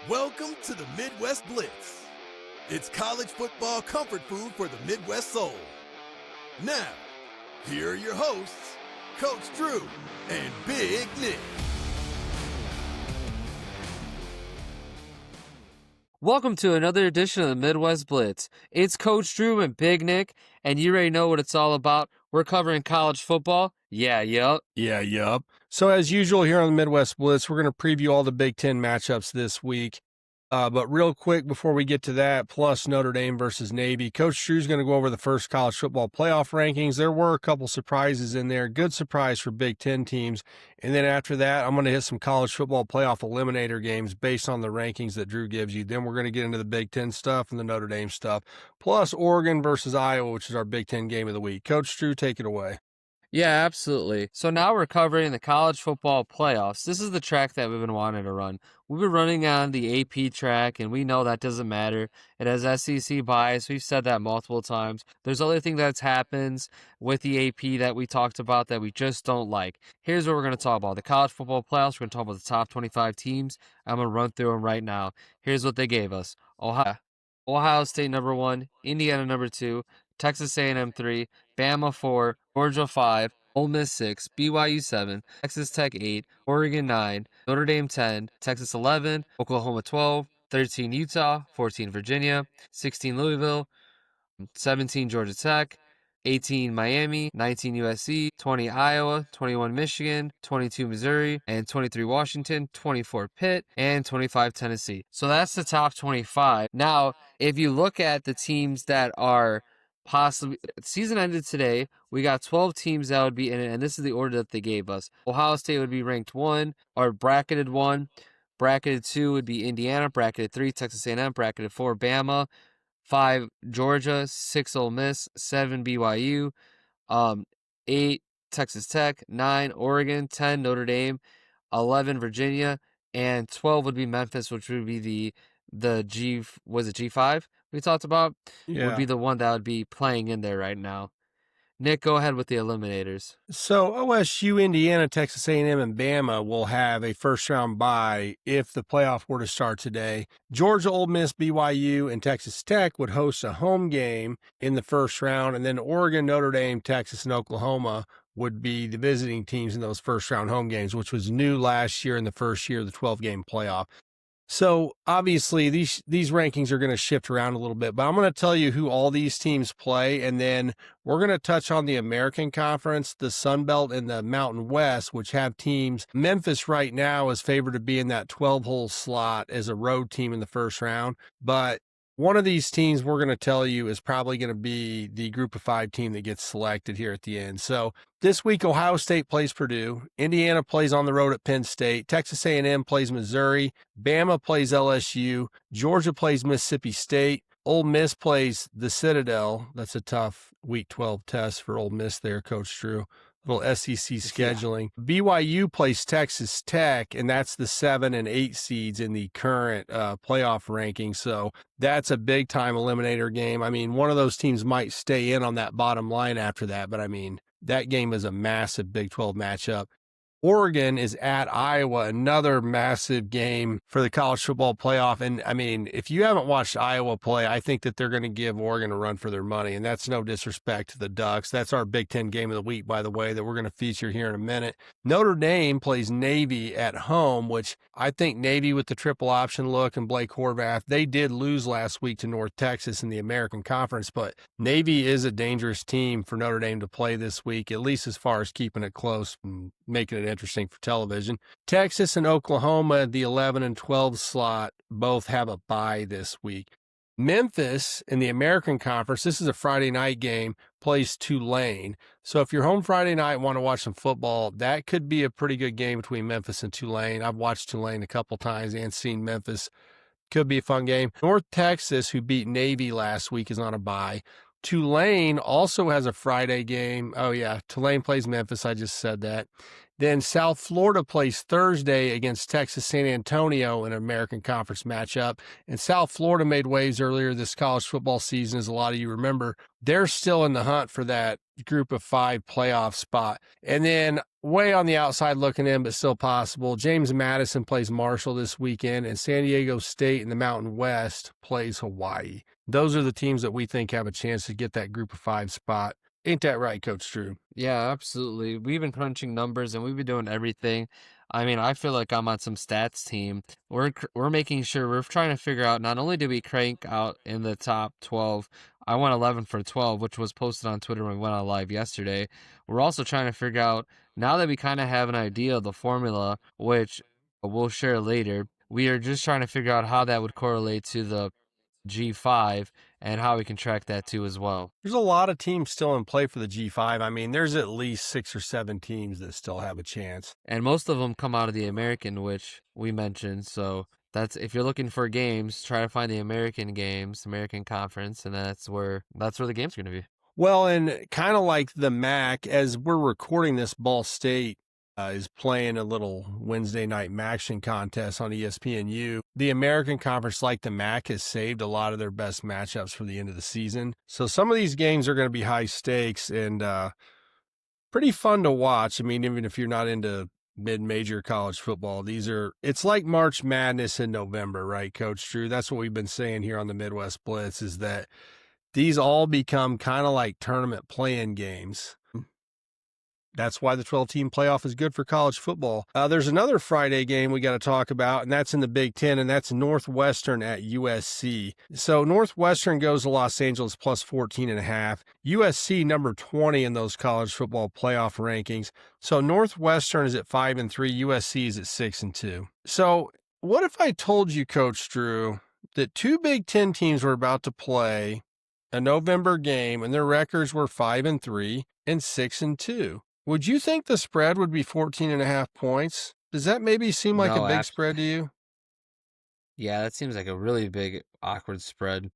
Welcome to the Midwest Blitz. It's college football comfort food for the Midwest soul. Now, here are your hosts, Coach Drew and Big Nick. Welcome to another edition of the Midwest Blitz. It's Coach Drew and Big Nick, and you already know what it's all about. We're covering college football. Yup. So as usual here on the Midwest Blitz, we're going to preview all the Big Ten matchups this week. But real quick, before we get to that, plus Notre Dame versus Navy, Coach Drew's going to go over the first college football playoff rankings. There were a couple surprises in there. Good surprise for Big Ten teams. And then after that, I'm going to hit some college football playoff eliminator games based on the rankings that Drew gives you. Then we're going to get into the Big Ten stuff and the Notre Dame stuff, plus Oregon versus Iowa, which is our Big Ten game of the week. Coach Drew, take it away. Yeah, absolutely. So now we're covering the college football playoffs. This is the track that we've been wanting to run. We've been running on the AP track, and we know that doesn't matter. It has SEC bias. We've said that multiple times. There's other thing that happens with the AP that we talked about that we just don't like. Here's what we're going to talk about. The college football playoffs, we're going to talk about the top 25 teams. I'm going to run through them right now. Here's what they gave us. Ohio State number 1, Indiana number 2, Texas A&M 3, Bama 4, Georgia 5, Ole Miss 6, BYU 7, Texas Tech 8, Oregon 9, Notre Dame 10, Texas 11, Oklahoma 12, 13 Utah, 14 Virginia, 16 Louisville, 17 Georgia Tech, 18 Miami, 19 USC, 20 Iowa, 21 Michigan, 22 Missouri, and 23 Washington, 24 Pitt, and 25 Tennessee. So that's the top 25. Now, if you look at the teams that are possibly, season ended today, we got 12 teams that would be in it, and this is the order that they gave us. Ohio State would be ranked 1, or bracketed 1. Bracketed 2 would be Indiana. Bracketed 3, Texas A&M. Bracketed 4, Bama. 5, Georgia. 6, Ole Miss. 7, BYU. 8, Texas Tech. 9, Oregon. 10, Notre Dame. 11, Virginia. And 12 would be Memphis, which would be the G5 we talked about? Yeah. Would be the one that would be playing in there right now. Nick, go ahead with the eliminators. So OSU, Indiana, Texas A&M, and Bama will have a first-round bye if the playoff were to start today. Georgia, Ole Miss, BYU, and Texas Tech would host a home game in the first round, and then Oregon, Notre Dame, Texas, and Oklahoma would be the visiting teams in those first-round home games, which was new last year in the first year of the 12-game playoff. So obviously these rankings are going to shift around a little bit, but I'm going to tell you who all these teams play, and then we're going to touch on the American Conference, the Sun Belt, and the Mountain West, which have teams. Memphis right now is favored to be in that 12-hole slot as a road team in the first round, but one of these teams we're going to tell you is probably going to be the group of 5 team that gets selected here at the end. So this week, Ohio State plays Purdue. Indiana plays on the road at Penn State. Texas A&M plays Missouri. Bama plays LSU. Georgia plays Mississippi State. Ole Miss plays the Citadel. That's a tough Week 12 test for Ole Miss there, Coach Drew. Little SEC scheduling. Yeah. BYU plays Texas Tech, and that's the 7 and 8 seeds in the current playoff ranking. So that's a big-time eliminator game. I mean, one of those teams might stay in on that bottom line after that, but I mean, that game is a massive Big 12 matchup. Oregon is at Iowa, another massive game for the college football playoff. And I mean, if you haven't watched Iowa play, I think that they're going to give Oregon a run for their money. And that's no disrespect to the Ducks. That's our Big Ten game of the week, by the way, that we're going to feature here in a minute. Notre Dame plays Navy at home, which I think Navy with the triple option look and Blake Horvath, they did lose last week to North Texas in the American Conference, but Navy is a dangerous team for Notre Dame to play this week, at least as far as keeping it close and making it interesting for television. Texas and Oklahoma, the 11 and 12 slot, both have a bye this week. Memphis in the American Conference, this is a Friday night game, plays Tulane. So if you're home Friday night and want to watch some football, that could be a pretty good game between Memphis and Tulane. I've watched Tulane a couple times and seen Memphis. Could be a fun game. North Texas, who beat Navy last week, is on a bye. Tulane also has a Friday game. Oh, yeah, Tulane plays Memphis. I just said that. Then South Florida plays Thursday against Texas San Antonio in an American Conference matchup. And South Florida made waves earlier this college football season, as a lot of you remember. They're still in the hunt for that group of 5 playoff spot. And then way on the outside looking in, but still possible. James Madison plays Marshall this weekend, and San Diego State in the Mountain West plays Hawaii. Those are the teams that we think have a chance to get that group of 5 spot. Ain't that right, Coach Drew? Yeah, absolutely. We've been crunching numbers and we've been doing everything. I mean, I feel like I'm on some stats team. We're making sure we're trying to figure out not only do we crank out in the top 12. I went 11 for 12, which was posted on Twitter when we went on live yesterday. We're also trying to figure out now that we kind of have an idea of the formula, which we'll share later. We are just trying to figure out how that would correlate to the G5 and how we can track that too as well. There's a lot of teams still in play for the G5. I mean, there's at least 6 or 7 teams that still have a chance. And most of them come out of the American, which we mentioned. So that's, if you're looking for games, try to find the American games, American Conference, and that's where the games are going to be. Well, and kind of like the MAC, as we're recording this, Ball State is playing a little Wednesday night Maction contest on ESPNU. The American Conference, like the MAC, has saved a lot of their best matchups for the end of the season. So some of these games are going to be high stakes and pretty fun to watch. I mean, even if you're not into mid-major college football, it's like March Madness in November, right, Coach Drew? That's what we've been saying here on the Midwest Blitz, is that these all become kind of like tournament play-in games. That's why the 12-team playoff is good for college football. There's another Friday game we got to talk about, and that's in the Big Ten, and that's Northwestern at USC. So Northwestern goes to Los Angeles plus 14.5. USC number 20 in those college football playoff rankings. So Northwestern is at 5-3. USC is at 6-2. So what if I told you, Coach Drew, that 2 Big Ten teams were about to play a November game, and their records were 5-3 and 6-2? Would you think the spread would be 14.5 points? Does that maybe seem like a big spread to you? Yeah, that seems like a really big, awkward spread.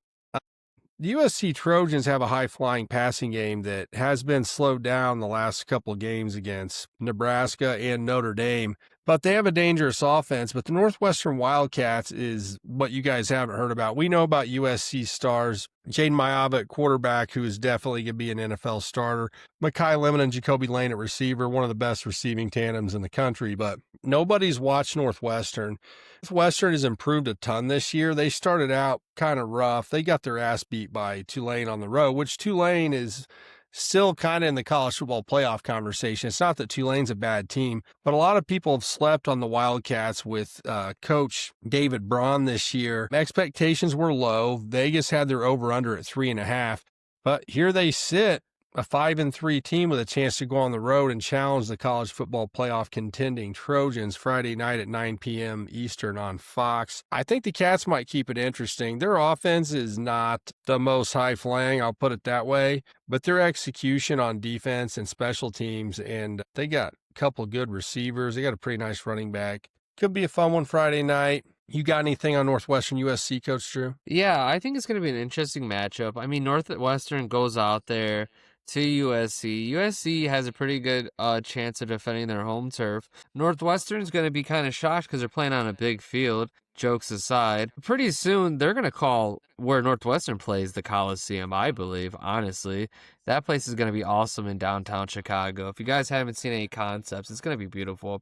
The USC Trojans have a high-flying passing game that has been slowed down the last couple of games against Nebraska and Notre Dame, but they have a dangerous offense. But the Northwestern Wildcats is what you guys haven't heard about. We know about USC stars, Jaden Mayava at quarterback, who is definitely going to be an NFL starter, Mekhi Lemon and Jacoby Lane at receiver, one of the best receiving tandems in the country, but nobody's watched Northwestern. Northwestern has improved a ton this year. They started out kind of rough. They got their ass beat by Tulane on the road, which Tulane is still kind of in the college football playoff conversation. It's not that Tulane's a bad team, but a lot of people have slept on the Wildcats with Coach David Braun this year. Expectations were low. Vegas had their over-under at 3.5, but here they sit, a 5-3 team with a chance to go on the road and challenge the college football playoff contending Trojans Friday night at 9 p.m. Eastern on Fox. I think the Cats might keep it interesting. Their offense is not the most high-flying, I'll put it that way, but their execution on defense and special teams, and they got a couple good receivers. They got a pretty nice running back. Could be a fun one Friday night. You got anything on Northwestern USC, Coach Drew? Yeah, I think it's going to be an interesting matchup. I mean, Northwestern goes out there to USC. USC has a pretty good chance of defending their home turf. Northwestern's going to be kind of shocked because they're playing on a big field. Jokes aside, pretty soon they're going to call where Northwestern plays the Coliseum, I believe, honestly. That place is going to be awesome in downtown Chicago. If you guys haven't seen any concepts, it's going to be beautiful.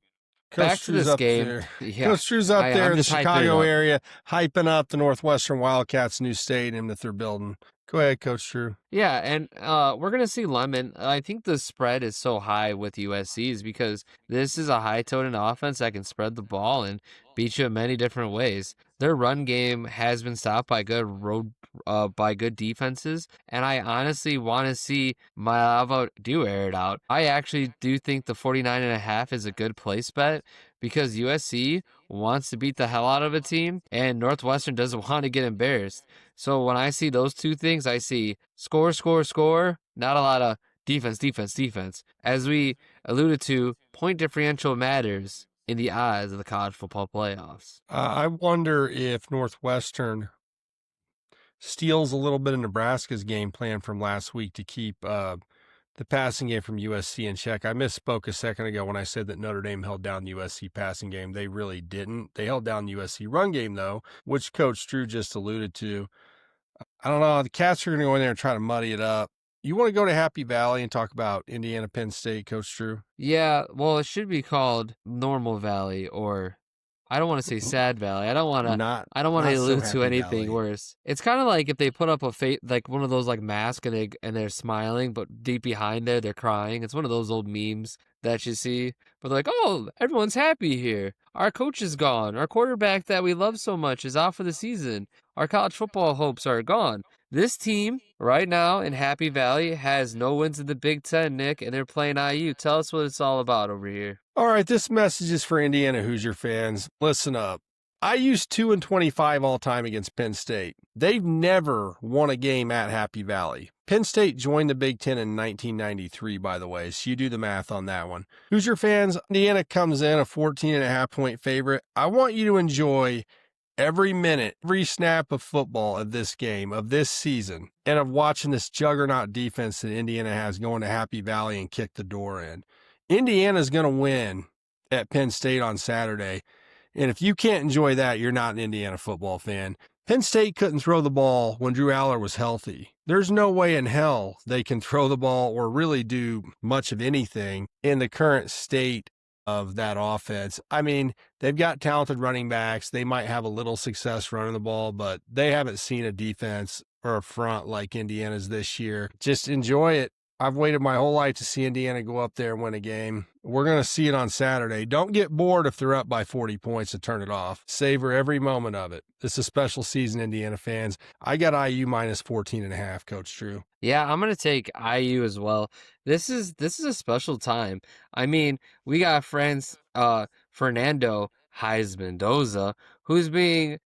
Back to this game. Yeah. Coach Drew's up there in the Chicago area, hyping up the Northwestern Wildcats' new stadium that they're building. Go ahead, Coach Drew. Yeah, and we're going to see Lemon. I think the spread is so high with USC's because this is a high-toted offense that can spread the ball and beat you in many different ways. Their run game has been stopped by good defenses, and I honestly want to see Mayava do air it out. I actually do think the 49.5 is a good place bet because USC wants to beat the hell out of a team, and Northwestern doesn't want to get embarrassed. So when I see those two things, I see score, not a lot of defense. As we alluded to, point differential matters in the eyes of the college football playoffs. I wonder if Northwestern steals a little bit of Nebraska's game plan from last week to keep the passing game from USC in check. I misspoke a second ago when I said that Notre Dame held down the USC passing game. They really didn't. They held down the USC run game, though, which Coach Drew just alluded to. I don't know. The Cats are going to go in there and try to muddy it up. You want to go to Happy Valley and talk about Indiana Penn State, Coach Drew? Yeah, well, it should be called Normal Valley, or I don't want to say Sad Valley. I don't want to Not so allude to Happy anything Valley. worse. It's kind of like if they put up a like one of those like masks and they're smiling, but deep behind there they're crying. It's one of those old memes that you see. But they're like, "Oh, everyone's happy here. Our coach is gone. Our quarterback that we love so much is out for the season. Our college football hopes are gone." This team right now in Happy Valley has no wins in the Big Ten, Nick, and they're playing IU. Tell us what it's all about over here. All right, this message is for Indiana Hoosier fans. Listen up. IU's 2-25 all time against Penn State. They've never won a game at Happy Valley. Penn State joined the Big Ten in 1993, by the way, so you do the math on that one. Hoosier fans, Indiana comes in a 14.5-point favorite. I want you to enjoy every minute, every snap of football of this game, of this season, and of watching this juggernaut defense that Indiana has going to Happy Valley and kick the door in. Indiana's going to win at Penn State on Saturday. And if you can't enjoy that, you're not an Indiana football fan. Penn State couldn't throw the ball when Drew Aller was healthy. There's no way in hell they can throw the ball or really do much of anything in the current state of that offense. I mean, they've got talented running backs. They might have a little success running the ball, but they haven't seen a defense or a front like Indiana's this year. Just enjoy it. I've waited my whole life to see Indiana go up there and win a game. We're going to see it on Saturday. Don't get bored if they're up by 40 points and turn it off. Savor every moment of it. It's a special season, Indiana fans. I got IU minus 14.5, Coach Drew. Yeah, I'm gonna take IU as well. This is a special time. I mean, we got friends, Fernando Heisman Doza, who's being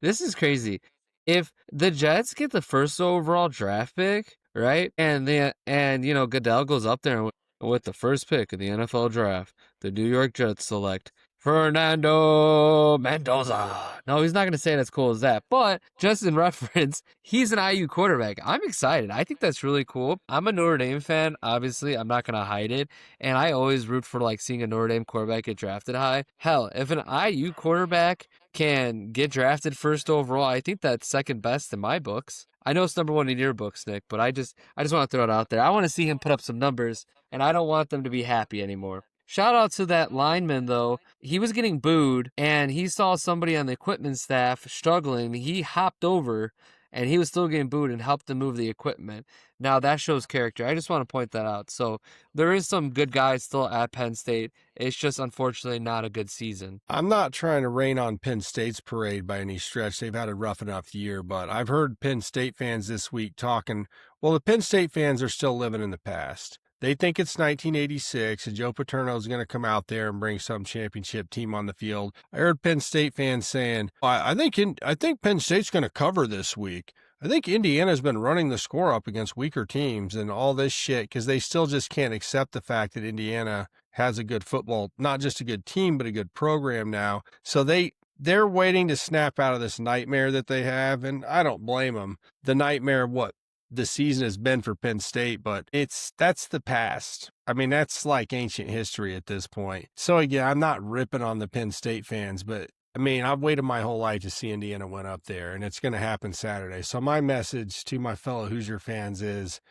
this is crazy. If the Jets get the first overall draft pick, right, and Goodell goes up there with the first pick of the NFL draft, the New York Jets select Fernando Mendoza. No, he's not going to say it as cool as that. But just in reference, he's an IU quarterback. I'm excited. I think that's really cool. I'm a Notre Dame fan. Obviously, I'm not going to hide it. And I always root for like seeing a Notre Dame quarterback get drafted high. Hell, if an IU quarterback can get drafted first overall, I think that's second best in my books. I know it's number one in your books, Nick, but I just want to throw it out there. I want to see him put up some numbers, and I don't want them to be happy anymore. Shout out to that lineman, though. He was getting booed, and he saw somebody on the equipment staff struggling. He hopped over, and he was still getting booed and helped them move the equipment. Now, that shows character. I just want to point that out. So there is some good guys still at Penn State. It's just, unfortunately, not a good season. I'm not trying to rain on Penn State's parade by any stretch. They've had a rough enough year, but I've heard Penn State fans this week talking, well, the Penn State fans are still living in the past. They think it's 1986 and Joe Paterno is going to come out there and bring some championship team on the field. I heard Penn State fans saying, I think Penn State's going to cover this week. I think Indiana's been running the score up against weaker teams and all this shit because they still just can't accept the fact that Indiana has a good football, not just a good team, but a good program now. So they're waiting to snap out of this nightmare that they have, and I don't blame them. The nightmare of what the season has been for Penn State, but that's the past. I mean, that's like ancient history at this point. So again, I'm not ripping on the Penn State fans, but I mean, I've waited my whole life to see Indiana win up there, and it's going to happen Saturday. So my message to my fellow Hoosier fans is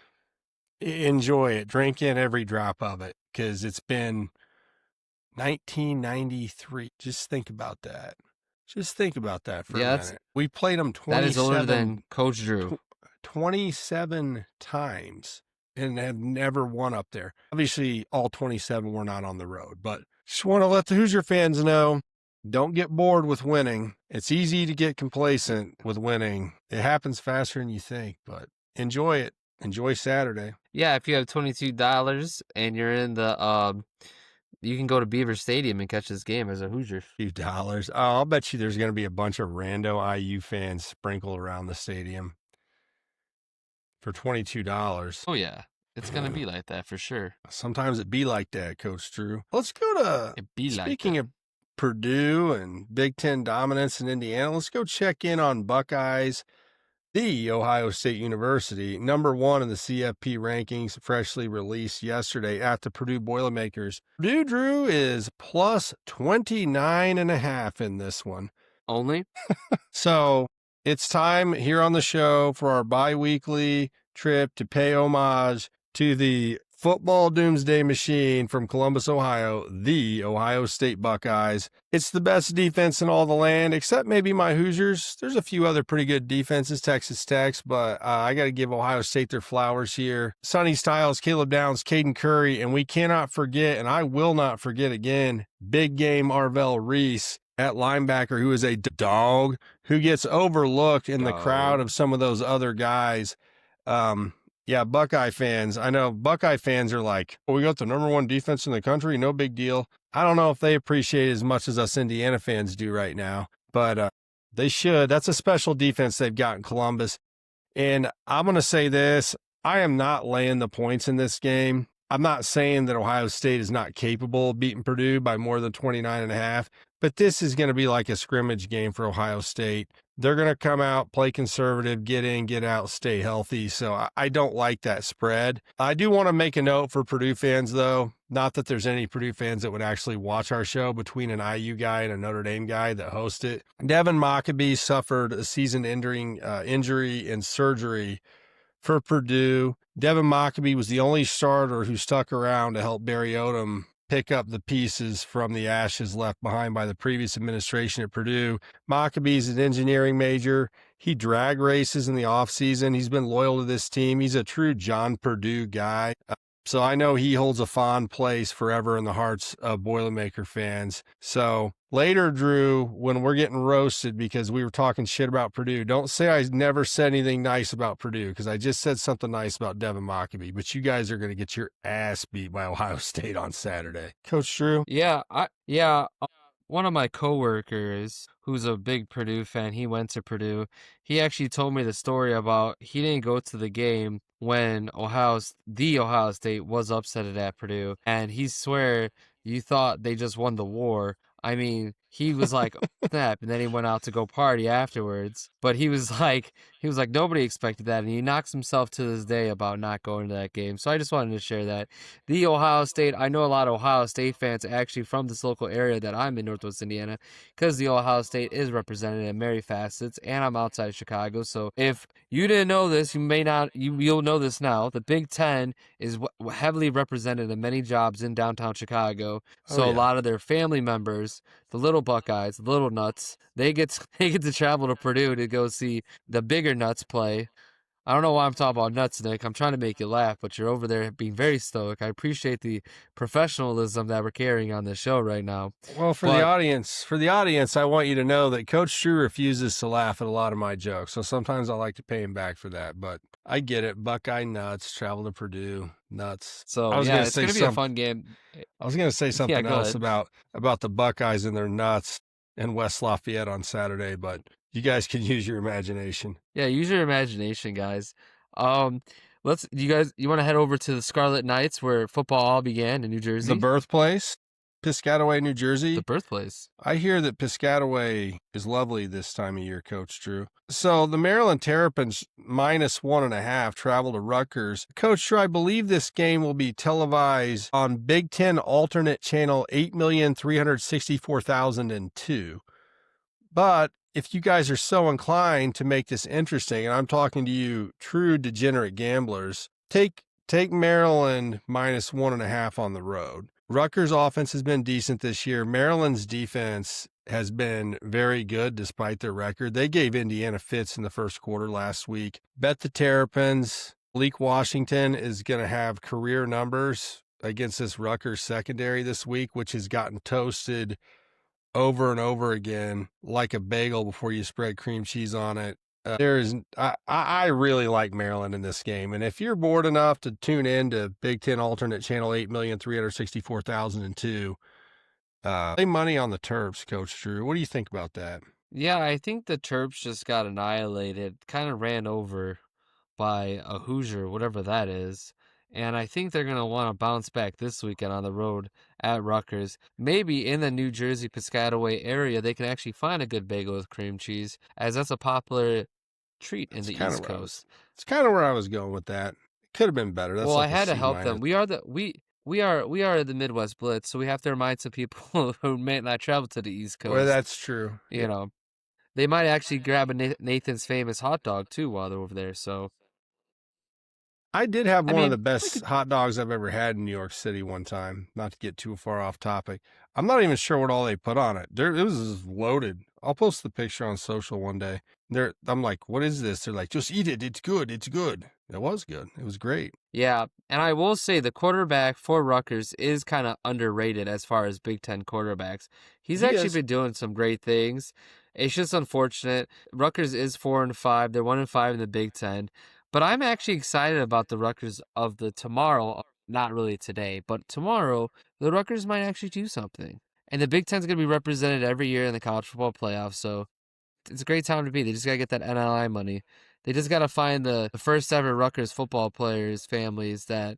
enjoy it. Drink in every drop of it, because it's been 1993. Just think about that. Just think about that for a minute. We played them 27. That is older than Coach Drew. 27 times and have never won up there. Obviously, all 27 were not on the road, but just want to let the Hoosier fans know, don't get bored with winning. It's easy to get complacent with winning. It happens faster than you think, but enjoy it. Enjoy Saturday. Yeah, if you have $22 and you're in the you can go to Beaver Stadium and catch this game as a Hoosier. Few dollars. Oh, I'll bet you there's going to be a bunch of rando IU fans sprinkled around the stadium for $22. Oh, yeah. It's going to be like that for sure. Sometimes it be like that, Coach Drew. Let's go to, speaking of Purdue and Big Ten dominance in Indiana, let's go check in on Buckeyes, the Ohio State University, number one in the CFP rankings, freshly released yesterday at the Purdue Boilermakers. Purdue, Drew, is plus 29.5 in this one. Only? So it's time here on the show for our bi-weekly trip to pay homage to the football doomsday machine from Columbus, Ohio, the Ohio State Buckeyes. It's the best defense in all the land, except maybe my Hoosiers. There's a few other pretty good defenses, Texas Tech, but I got to give Ohio State their flowers here. Sonny Styles, Caleb Downs, Caden Curry, and we cannot forget, and I will not forget again, big game Arvell Reese at linebacker, who is a dog who gets overlooked in the crowd of some of those other guys. Yeah, Buckeye fans. I know Buckeye fans are like, oh, we got the number one defense in the country. No big deal. I don't know if they appreciate it as much as us Indiana fans do right now, but they should. That's a special defense they've got in Columbus. And I'm going to say this. I am not laying the points in this game. I'm not saying that Ohio State is not capable of beating Purdue by more than 29.5, but this is going to be like a scrimmage game for Ohio State. They're going to come out, play conservative, get in, get out, stay healthy. So I don't like that spread. I do want to make a note for Purdue fans, though. Not that there's any Purdue fans that would actually watch our show, between an IU guy and a Notre Dame guy that host it. Devin Mockabee suffered a season-ending injury and surgery for Purdue. Devin Mockabee was the only starter who stuck around to help Barry Odom pick up the pieces from the ashes left behind by the previous administration at Purdue. Maccabee's an engineering major. He drag races in the offseason. He's been loyal to this team. He's a true John Purdue guy. So I know he holds a fond place forever in the hearts of Boilermaker fans. So later, Drew, when we're getting roasted because we were talking shit about Purdue, don't say I never said anything nice about Purdue, because I just said something nice about Devin Mockabee. But you guys are going to get your ass beat by Ohio State on Saturday. Coach Drew? Yeah, one of my coworkers, who's a big Purdue fan, he went to Purdue. He actually told me the story about he didn't go to the game when Ohio State was upset at Purdue, and he swear you thought they just won the war. I mean, he was like, snap, and then he went out to go party afterwards. But he was like, nobody expected that, and he knocks himself to this day about not going to that game. So I just wanted to share that. The Ohio State, I know a lot of Ohio State fans actually from this local area that I'm in, Northwest Indiana, because the Ohio State is represented in many facets, and I'm outside Chicago. So if you didn't know this, you'll know this now. The Big Ten is heavily represented in many jobs in downtown Chicago. So a lot of their family members, the little Buckeyes, the little nuts, they get to travel to Purdue to go see the bigger nuts play. I don't know why I'm talking about nuts, Nick. I'm trying to make you laugh, but you're over there being very stoic. I appreciate the professionalism that we're carrying on this show right now. Well, for the audience, I want you to know that Coach Drew refuses to laugh at a lot of my jokes. So sometimes I like to pay him back for that, but I get it. Buckeye nuts, travel to Purdue, nuts. So it's going to be a fun game. I was going to say something else about the Buckeyes and their nuts in West Lafayette on Saturday, but you guys can use your imagination. Yeah, use your imagination, guys. You want to head over to the Scarlet Knights where football all began in New Jersey? The birthplace, Piscataway, New Jersey. The birthplace. I hear that Piscataway is lovely this time of year, Coach Drew. So the Maryland Terrapins -1.5 travel to Rutgers. Coach Drew, I believe this game will be televised on Big Ten alternate channel 8,364,002. But if you guys are so inclined to make this interesting, and I'm talking to you true degenerate gamblers, take Maryland -1.5 on the road. Rutgers' offense has been decent this year. Maryland's defense has been very good despite their record. They gave Indiana fits in the first quarter last week. Bet the Terrapins. Malik Washington is going to have career numbers against this Rutgers secondary this week, which has gotten toasted over and over again like a bagel before you spread cream cheese on it. I really like Maryland in this game, and if you're bored enough to tune in to Big Ten alternate channel 8,364,002, play money on the Terps, Coach Drew. What do you think about that? Yeah, I think the Terps just got annihilated, kind of ran over by a Hoosier, whatever that is. And I think they're going to want to bounce back this weekend on the road at Rutgers. Maybe in the New Jersey Piscataway area, they can actually find a good bagel with cream cheese, as that's a popular treat in the East Coast. It's kind of where I was going with that. It could have been better. Well, I had to help them. We are the Midwest Blitz, so we have to remind some people who may not travel to the East Coast. Well, that's true. You know, they might actually grab a Nathan's Famous hot dog too while they're over there. So I did have I one of mean, the best hot dogs I've ever had in New York City one time, not to get too far off topic. I'm not even sure what all they put on it. It was just loaded. I'll post the picture on social one day. I'm like, what is this? They're like, just eat it. It's good. It's good. It was good. It was great. yeah, and I will say the quarterback for Rutgers is kind of underrated as far as Big Ten quarterbacks. He's He actually is. been doing some great things. It's just unfortunate. Rutgers is 4-5. They're 1-5 in the Big Ten. But I'm actually excited about the Rutgers of the tomorrow. Not really today, but tomorrow, the Rutgers might actually do something. And the Big Ten's going to be represented every year in the college football playoffs, so it's a great time to be. They just got to get that NIL money. They just got to find the first ever Rutgers football players' families that,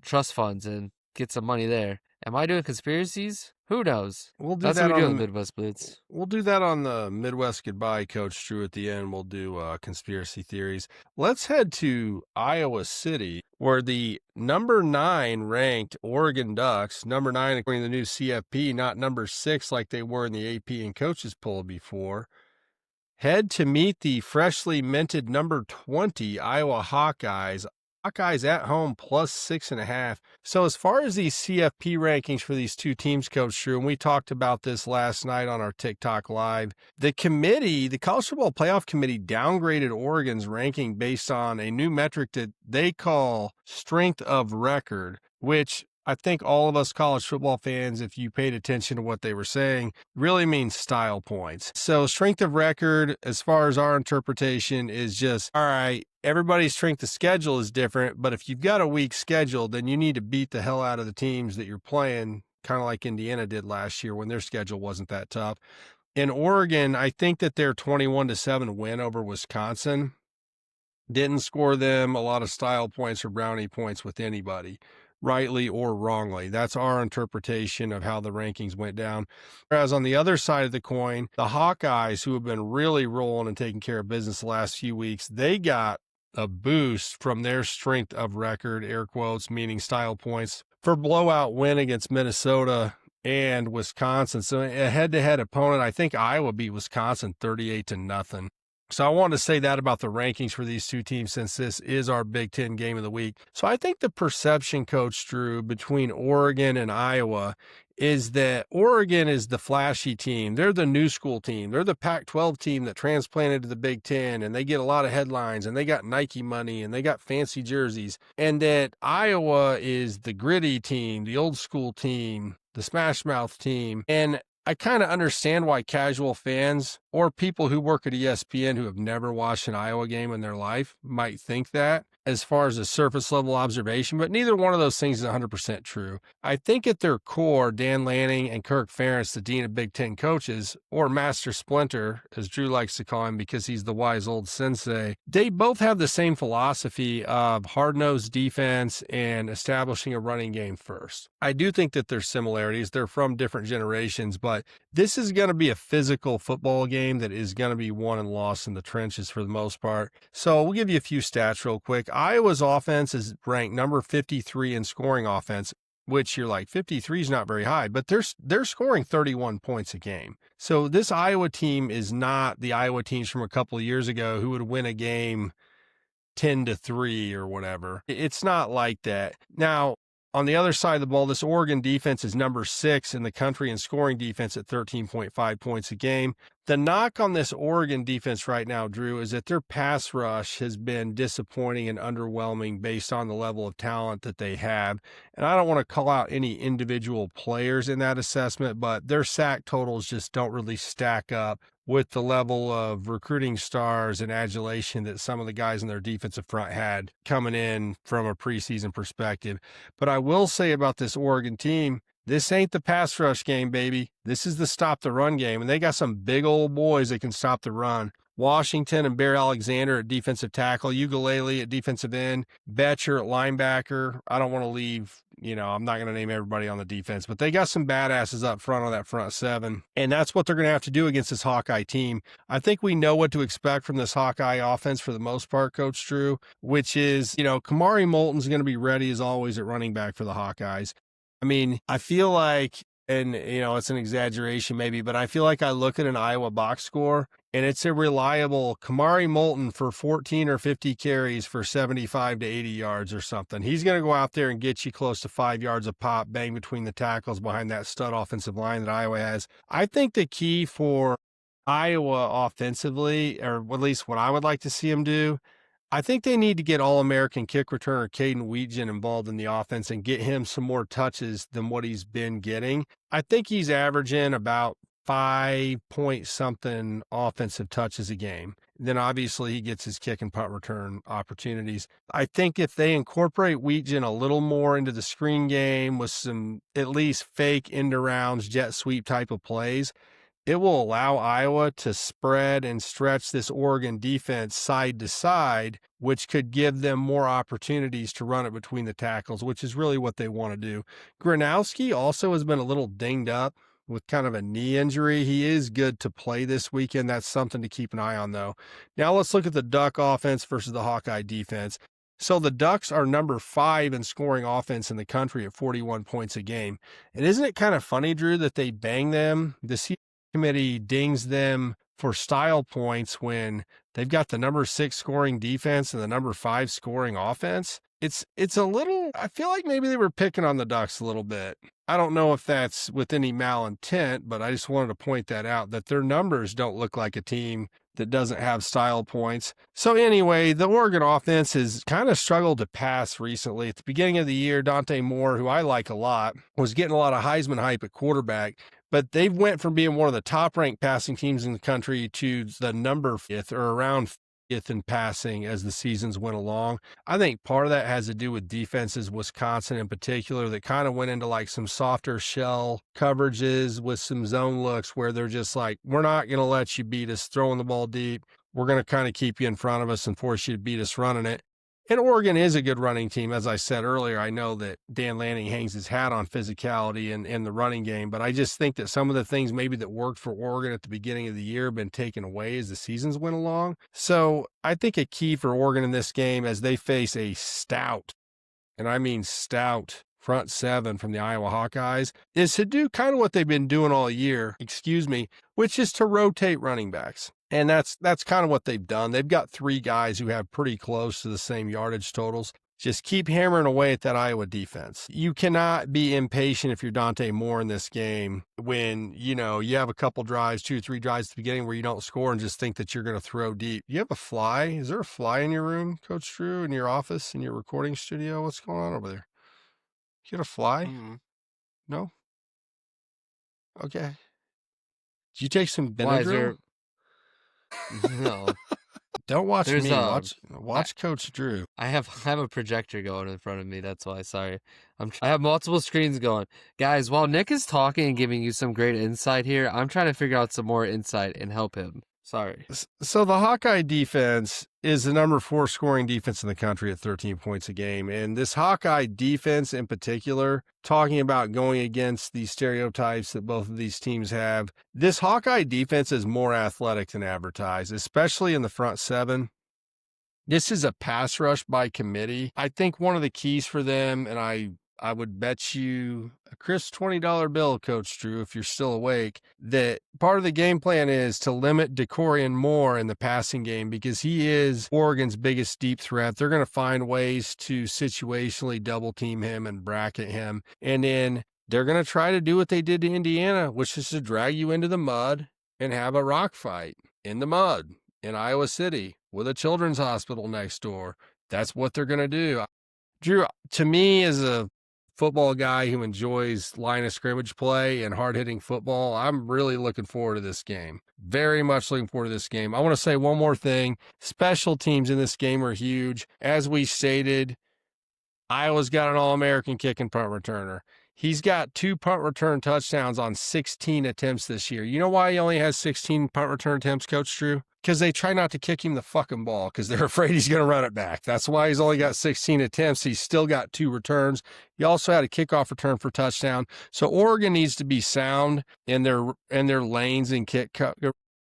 trust funds and get some money there. Am I doing conspiracies? Who knows? We'll do That's that what we do on in Midwest Blitz. We'll do that on the Midwest Goodbye, Coach Drew. At the end, we'll do conspiracy theories. Let's head to Iowa City, where the number 9 ranked Oregon Ducks, number 9 according to the new CFP, not number 6 like they were in the AP and coaches poll before, head to meet the freshly minted number 20 Iowa Hawkeyes. Hawkeyes at home plus 6.5. So as far as these CFP rankings for these two teams, Coach Drew, and we talked about this last night on our TikTok Live, the College Football Playoff Committee downgraded Oregon's ranking based on a new metric that they call strength of record, which I think all of us college football fans, if you paid attention to what they were saying, really means style points. So strength of record, as far as our interpretation, is just, all right, everybody's strength of schedule is different, but if you've got a weak schedule, then you need to beat the hell out of the teams that you're playing, kind of like Indiana did last year when their schedule wasn't that tough. In Oregon, I think that their 21-7 win over Wisconsin didn't score them a lot of style points or brownie points with anybody, rightly or wrongly. That's our interpretation of how the rankings went down. Whereas on the other side of the coin, the Hawkeyes, who have been really rolling and taking care of business the last few weeks, they got a boost from their strength of record, air quotes, meaning style points, for blowout win against Minnesota and Wisconsin. So a head-to-head opponent, I think Iowa beat Wisconsin 38-0. So I wanted to say that about the rankings for these two teams since this is our Big Ten game of the week. So I think the perception, Coach Drew, between Oregon and Iowa is that Oregon is the flashy team. They're the new school team. They're the Pac-12 team that transplanted to the Big Ten, and they get a lot of headlines, and they got Nike money, and they got fancy jerseys. And that Iowa is the gritty team, the old school team, the smash mouth team. And I kind of understand why casual fans or people who work at ESPN who have never watched an Iowa game in their life might think that as far as a surface level observation, but neither one of those things is 100% true. I think at their core, Dan Lanning and Kirk Ferentz, the dean of Big Ten coaches, or Master Splinter, as Drew likes to call him because he's the wise old sensei, they both have the same philosophy of hard-nosed defense and establishing a running game first. I do think that there's similarities. They're from different generations, but this is going to be a physical football game that is going to be won and lost in the trenches for the most part. So we'll give you a few stats real quick. Iowa's offense is ranked number 53 in scoring offense, which you're like, 53 is not very high, but they're scoring 31 points a game. So this Iowa team is not the Iowa teams from a couple of years ago who would win a game 10-3 or whatever. It's not like that. Now, on the other side of the ball, this Oregon defense is number 6 in the country in scoring defense at 13.5 points a game. The knock on this Oregon defense right now, Drew, is that their pass rush has been disappointing and underwhelming based on the level of talent that they have. And I don't want to call out any individual players in that assessment, but their sack totals just don't really stack up with the level of recruiting stars and adulation that some of the guys in their defensive front had coming in from a preseason perspective. But I will say about this Oregon team, this ain't the pass rush game, baby. This is the stop the run game, and they got some big old boys that can stop the run. Washington and Bear Alexander at defensive tackle, Ugalele at defensive end, Betcher at linebacker. I don't want to leave, I'm not going to name everybody on the defense, but they got some badasses up front on that front seven, and that's what they're going to have to do against this Hawkeye team. I think we know what to expect from this Hawkeye offense for the most part, Coach Drew, which is, Kamari Moulton's going to be ready as always at running back for the Hawkeyes. I mean, I feel like and, it's an exaggeration maybe, but I feel like I look at an Iowa box score and it's a reliable Kamari Moulton for 14 or 50 carries for 75 to 80 yards or something. He's going to go out there and get you close to 5 yards a pop, bang between the tackles behind that stud offensive line that Iowa has. I think the key for Iowa offensively, or at least what I would like to see them do, I think they need to get All-American kick returner Caden Wheatgen involved in the offense and get him some more touches than what he's been getting. I think he's averaging about 5-point-something offensive touches a game. Then obviously he gets his kick and punt return opportunities. I think if they incorporate Wheatgen a little more into the screen game with some at least fake end-arounds, jet sweep type of plays, it will allow Iowa to spread and stretch this Oregon defense side to side, which could give them more opportunities to run it between the tackles, which is really what they want to do. Gronowski also has been a little dinged up with kind of a knee injury. He is good to play this weekend. That's something to keep an eye on, though. Now let's look at the Duck offense versus the Hawkeye defense. So the Ducks are number 5 in scoring offense in the country at 41 points a game. And isn't it kind of funny, Drew, that they bang them? The CFP committee dings them for style points when they've got the number 6 scoring defense and the number 5 scoring offense. It's a little, I feel like maybe they were picking on the Ducks a little bit. I don't know if that's with any malintent, but I just wanted to point that out, that their numbers don't look like a team that doesn't have style points. So anyway, the Oregon offense has kind of struggled to pass recently. At the beginning of the year, Dante Moore, who I like a lot, was getting a lot of Heisman hype at quarterback, but they've went from being one of the top-ranked passing teams in the country to the number 5th or around 5th in passing as the seasons went along. I think part of that has to do with defenses, Wisconsin in particular, that kind of went into like some softer shell coverages with some zone looks where they're just like, we're not going to let you beat us throwing the ball deep. We're going to kind of keep you in front of us and force you to beat us running it. And Oregon is a good running team. As I said earlier, I know that Dan Lanning hangs his hat on physicality in the running game, but I just think that some of the things maybe that worked for Oregon at the beginning of the year have been taken away as the seasons went along. So I think a key for Oregon in this game, as they face a stout, and I mean stout, front 7 from the Iowa Hawkeyes, is to do kind of what they've been doing all year, which is to rotate running backs. And that's kind of what they've done. They've got 3 guys who have pretty close to the same yardage totals. Just keep hammering away at that Iowa defense. You cannot be impatient if you're Dante Moore in this game when, you have a couple drives, 2 or 3 drives at the beginning where you don't score and just think that you're going to throw deep. You have a fly? Is there a fly in your room, Coach Drew, in your office, in your recording studio? What's going on over there? You got a fly? Mm-hmm. No? Okay. Did you take some Benadryl? Why is there... No. Don't watch me. Watch Coach Drew. I have a projector going in front of me. That's why. Sorry. I have multiple screens going. Guys, while Nick is talking and giving you some great insight here, I'm trying to figure out some more insight and help him. Sorry. So the Hawkeye defense is the number 4 scoring defense in the country at 13 points a game. And this Hawkeye defense in particular, talking about going against the stereotypes that both of these teams have, this Hawkeye defense is more athletic than advertised, especially in the front 7. This is a pass rush by committee. I think one of the keys for them, and I would bet you a crisp $20 bill, Coach Drew, if you're still awake, that part of the game plan is to limit DeCorian Moore in the passing game because he is Oregon's biggest deep threat. They're going to find ways to situationally double team him and bracket him. And then they're going to try to do what they did to Indiana, which is to drag you into the mud and have a rock fight in the mud in Iowa City with a children's hospital next door. That's what they're going to do. Drew, to me, as a football guy who enjoys line of scrimmage play and hard-hitting football, I'm really looking forward to this game. Very much looking forward to this game. I want to say one more thing. Special teams in this game are huge. As we stated, Iowa's got an All-American kick and punt returner. He's got 2 punt return touchdowns on 16 attempts this year. You know why he only has 16 punt return attempts, Coach Drew? Because they try not to kick him the fucking ball because they're afraid he's going to run it back. That's why he's only got 16 attempts. He's still got 2 returns. He also had a kickoff return for touchdown. So Oregon needs to be sound in their lanes and kick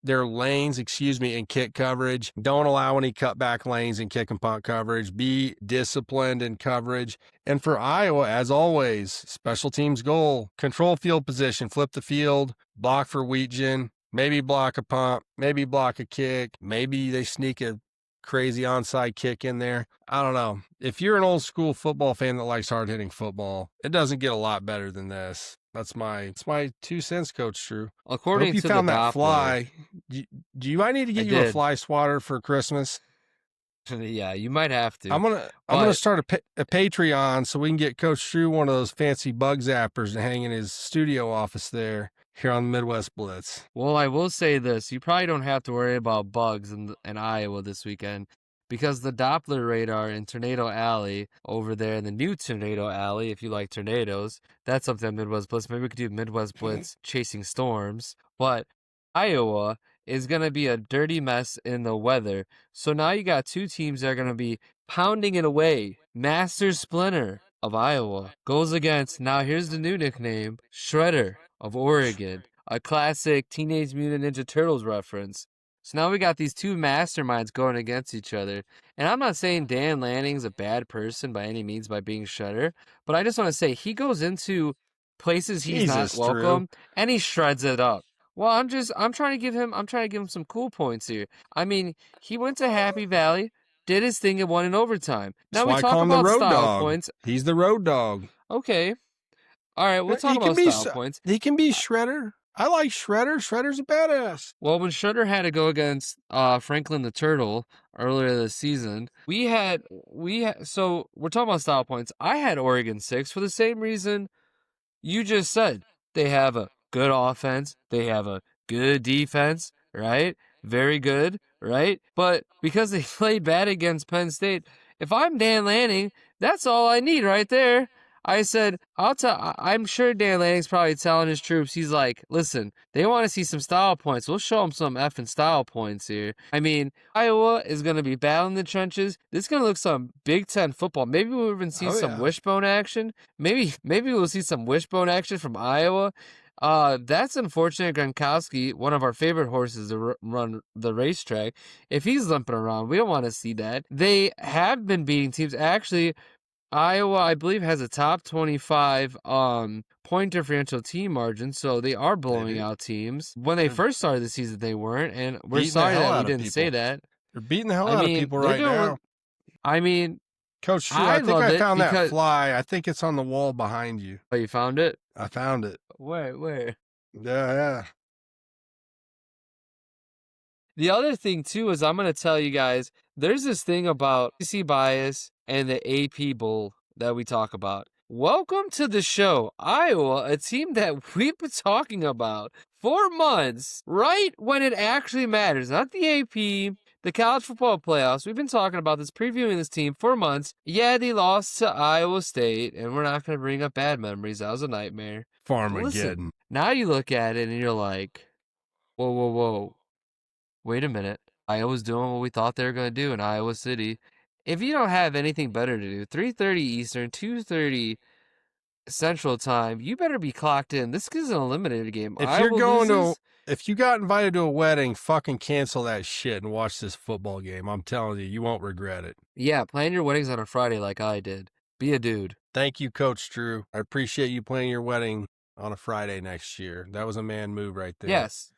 their lanes, in kick coverage. Don't allow any cutback lanes in kick and punt coverage. Be disciplined in coverage. And for Iowa, as always, special teams goal, control field position, flip the field, block for Wheatgen, maybe block a punt, maybe block a kick, maybe they sneak a crazy onside kick in there. I don't know. If you're an old school football fan that likes hard hitting football, it doesn't get a lot better than this. It's my 2 cents, Coach Drew. According Hope you to found the that Doppler, fly. I need to get I you a did. fly swatter for Christmas? Yeah, you might have to. I'm gonna start a Patreon so we can get Coach Drew one of those fancy bug zappers to hang in his studio office there here on the Midwest Blitz. Well, I will say this. You probably don't have to worry about bugs in Iowa this weekend because the Doppler radar in Tornado Alley over there in the new Tornado Alley, if you like tornadoes, that's up there Midwest Blitz. Maybe we could do Midwest Blitz chasing storms. But Iowa is going to be a dirty mess in the weather. So now you got 2 teams that are going to be pounding it away. Master Splinter of Iowa goes against, now here's the new nickname, Shredder of Oregon, a classic Teenage Mutant Ninja Turtles reference. So now we got these 2 masterminds going against each other. And I'm not saying Dan Lanning's a bad person by any means by being Shredder, but I just want to say he goes into places he's not welcome and he shreds it up. Well, I'm trying to give him some cool points here. I mean, he went to Happy Valley, did his thing and won in overtime. Now we talk about style points. He's the road dog. Okay. All right, we'll talk about style points. He can be Shredder. I like Shredder. Shredder's a badass. Well, when Shredder had to go against Franklin the Turtle earlier this season, so we're talking about style points. I had Oregon 6 for the same reason you just said. They have a good offense. They have a good defense, right? Very good, right? But because they played bad against Penn State, if I'm Dan Lanning, that's all I need right there. I said, I'm sure Dan Lanning's probably telling his troops, he's like, listen, they want to see some style points. We'll show them some effing style points here. I mean, Iowa is going to be battling the trenches. This is going to look some Big Ten football. Maybe we'll even see some wishbone action. Maybe we'll see some wishbone action from Iowa. That's unfortunate. Gronkowski, one of our favorite horses to run the racetrack, if he's limping around, we don't want to see that. They have been beating teams. Actually, Iowa, I believe, has a top 25 point differential team margin, so they are blowing out teams. When they first started the season, they weren't, and we're sorry that we didn't say that. They're beating the hell out of people right now. I mean, Coach Drew, I think I found that fly. I think it's on the wall behind you. Oh, you found it? I found it. Where? Yeah. The other thing, too, is I'm going to tell you guys, there's this thing about PC bias and the AP Bowl that we talk about. Welcome to the show, Iowa, a team that we've been talking about for months, right when it actually matters. Not the AP, the college football playoffs. We've been talking about this, previewing this team for months. Yeah, they lost to Iowa State, and we're not going to bring up bad memories. That was a nightmare. Farmageddon. Listen, now you look at it and you're like, whoa. Wait a minute. Iowa's doing what we thought they were going to do in Iowa City. If you don't have anything better to do, 3:30 Eastern, 2:30 Central Time, you better be clocked in. This is an eliminator game. If you got invited to a wedding, fucking cancel that shit and watch this football game. I'm telling you, you won't regret it. Yeah, plan your weddings on a Friday like I did. Be a dude. Thank you, Coach Drew. I appreciate you planning your wedding on a Friday next year. That was a man move right there. Yes.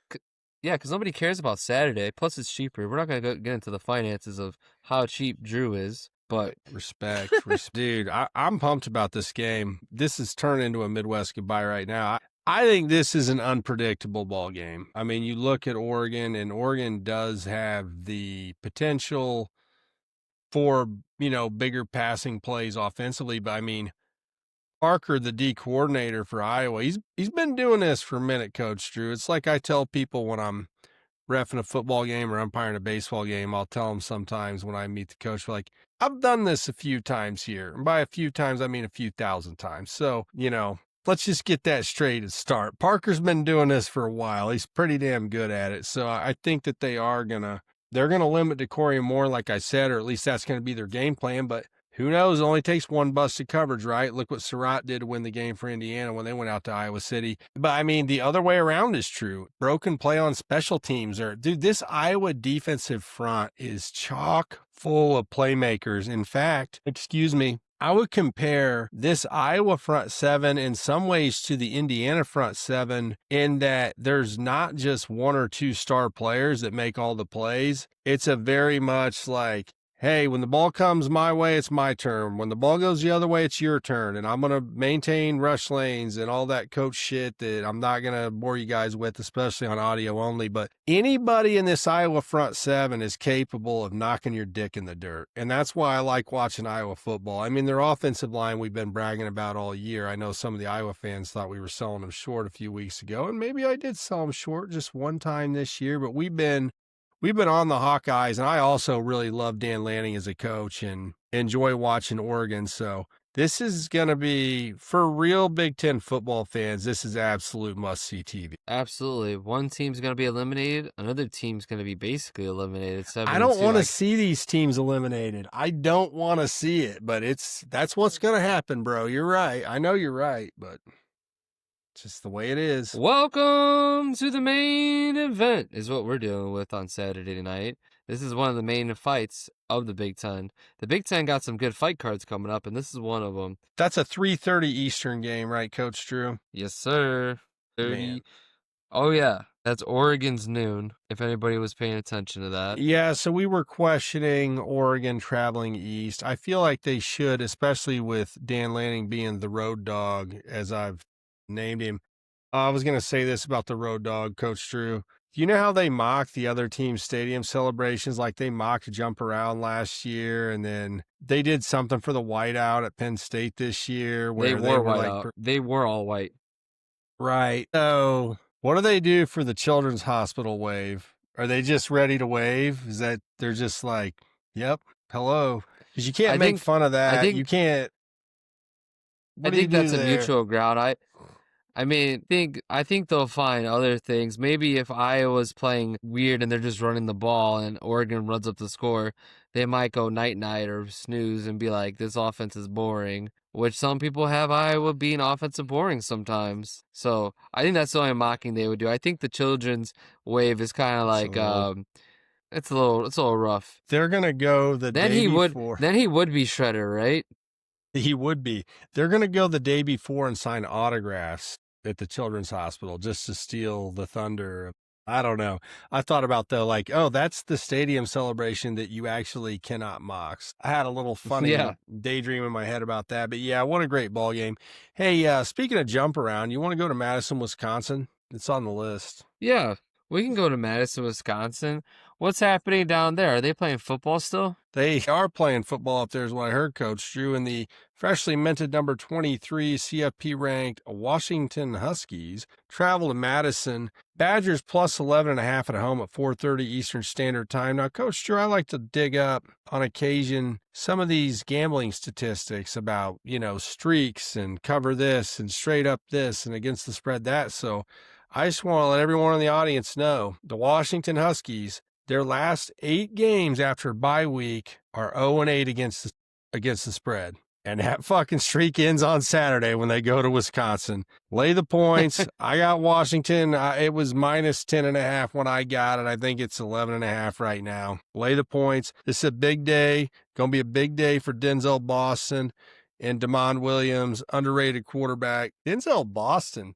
Yeah, because nobody cares about Saturday. Plus, it's cheaper. We're not going to get into the finances of how cheap Drew is, but... Respect. Dude, I'm pumped about this game. This is turning into a Midwest goodbye right now. I think this is an unpredictable ball game. I mean, you look at Oregon, and Oregon does have the potential for, bigger passing plays offensively, but I mean, Parker, the D coordinator for Iowa, he's been doing this for a minute, Coach Drew. It's like I tell people when I'm reffing a football game or umpiring a baseball game, I'll tell them sometimes when I meet the coach, like, I've done this a few times here. And by a few times, I mean a few thousand times. So, let's just get that straight at start. Parker's been doing this for a while. He's pretty damn good at it. So I think that they're going to limit Decoria more, like I said, or at least that's going to be their game plan. But who knows? It only takes one busted coverage, right? Look what Surratt did to win the game for Indiana when they went out to Iowa City. But I mean, the other way around is true. Broken play on special teams dude, this Iowa defensive front is chock full of playmakers. In fact, I would compare this Iowa front seven in some ways to the Indiana front seven in that there's not just one or two star players that make all the plays. It's a very much like, hey, when the ball comes my way, it's my turn. When the ball goes the other way, it's your turn. And I'm going to maintain rush lanes and all that coach shit that I'm not going to bore you guys with, especially on audio only. But anybody in this Iowa front seven is capable of knocking your dick in the dirt. And that's why I like watching Iowa football. I mean, their offensive line we've been bragging about all year. I know some of the Iowa fans thought we were selling them short a few weeks ago. And maybe I did sell them short just one time this year. But we've been on the Hawkeyes, and I also really love Dan Lanning as a coach and enjoy watching Oregon. So this is going to be, for real Big Ten football fans, this is absolute must-see TV. Absolutely. One team's going to be eliminated. Another team's going to be basically eliminated. I don't want to see these teams eliminated. I don't want to see it, but that's what's going to happen, bro. You're right. I know you're right, but just the way it is. Welcome to the main event is what we're dealing with on Saturday night. This is one of the main fights of the Big Ten. The Big Ten got some good fight cards coming up, and this is one of them. That's a 3:30 Eastern game, right, Coach Drew? Yes, sir. 30. Oh, yeah. That's Oregon's noon, if anybody was paying attention to that. Yeah, so we were questioning Oregon traveling east. I feel like they should, especially with Dan Lanning being the road dog, as I've named him. I was going to say this about the road dog, Coach Drew. You know how they mock the other team's stadium celebrations? Like they mocked Jump Around last year, and then they did something for the whiteout at Penn State this year. Where they wore whiteout. They were all white. Right. So what do they do for the Children's Hospital wave? Are they just ready to wave? Is that they're just like, yep, hello? Because you can't make fun of that. You can't. I think that's a mutual ground. I think they'll find other things. Maybe if Iowa's playing weird and they're just running the ball and Oregon runs up the score, they might go night-night or snooze and be like, this offense is boring, which some people have Iowa being offensive boring sometimes. So I think that's the only mocking they would do. I think the Children's wave is kind of like, it's a little rough. They're going to go the day before. Then he would be Shredder, right? He would be. They're going to go the day before and sign autographs at the Children's Hospital just to steal the thunder. I don't know. I thought about though, like, oh, that's the stadium celebration that you actually cannot mock. I had a little funny daydream in my head about that, but yeah, what a great ball game. Hey, speaking of Jump Around, you want to go to Madison, Wisconsin? It's on the list. Yeah, we can go to Madison, Wisconsin. What's happening down there? Are they playing football still? They are playing football up there is what I heard, Coach Drew. And the freshly minted number 23 CFP ranked Washington Huskies travel to Madison. Badgers plus 11.5 at home at 4:30 Eastern Standard Time. Now, Coach Drew, I like to dig up on occasion some of these gambling statistics about, streaks and cover this and straight up this and against the spread that. So I just want to let everyone in the audience know the Washington Huskies, their last 8 games after bye week are 0-8 against the spread. And that fucking streak ends on Saturday when they go to Wisconsin. Lay the points. I got Washington. It was minus 10.5 when I got it. I think it's 11.5 right now. Lay the points. This is a big day. Going to be a big day for Denzel Boston and Damon Williams, underrated quarterback. Denzel Boston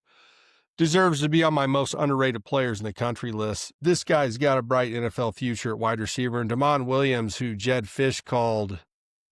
deserves to be on my most underrated players in the country list. This guy's got a bright NFL future at wide receiver. And Damon Williams, who Jed Fish called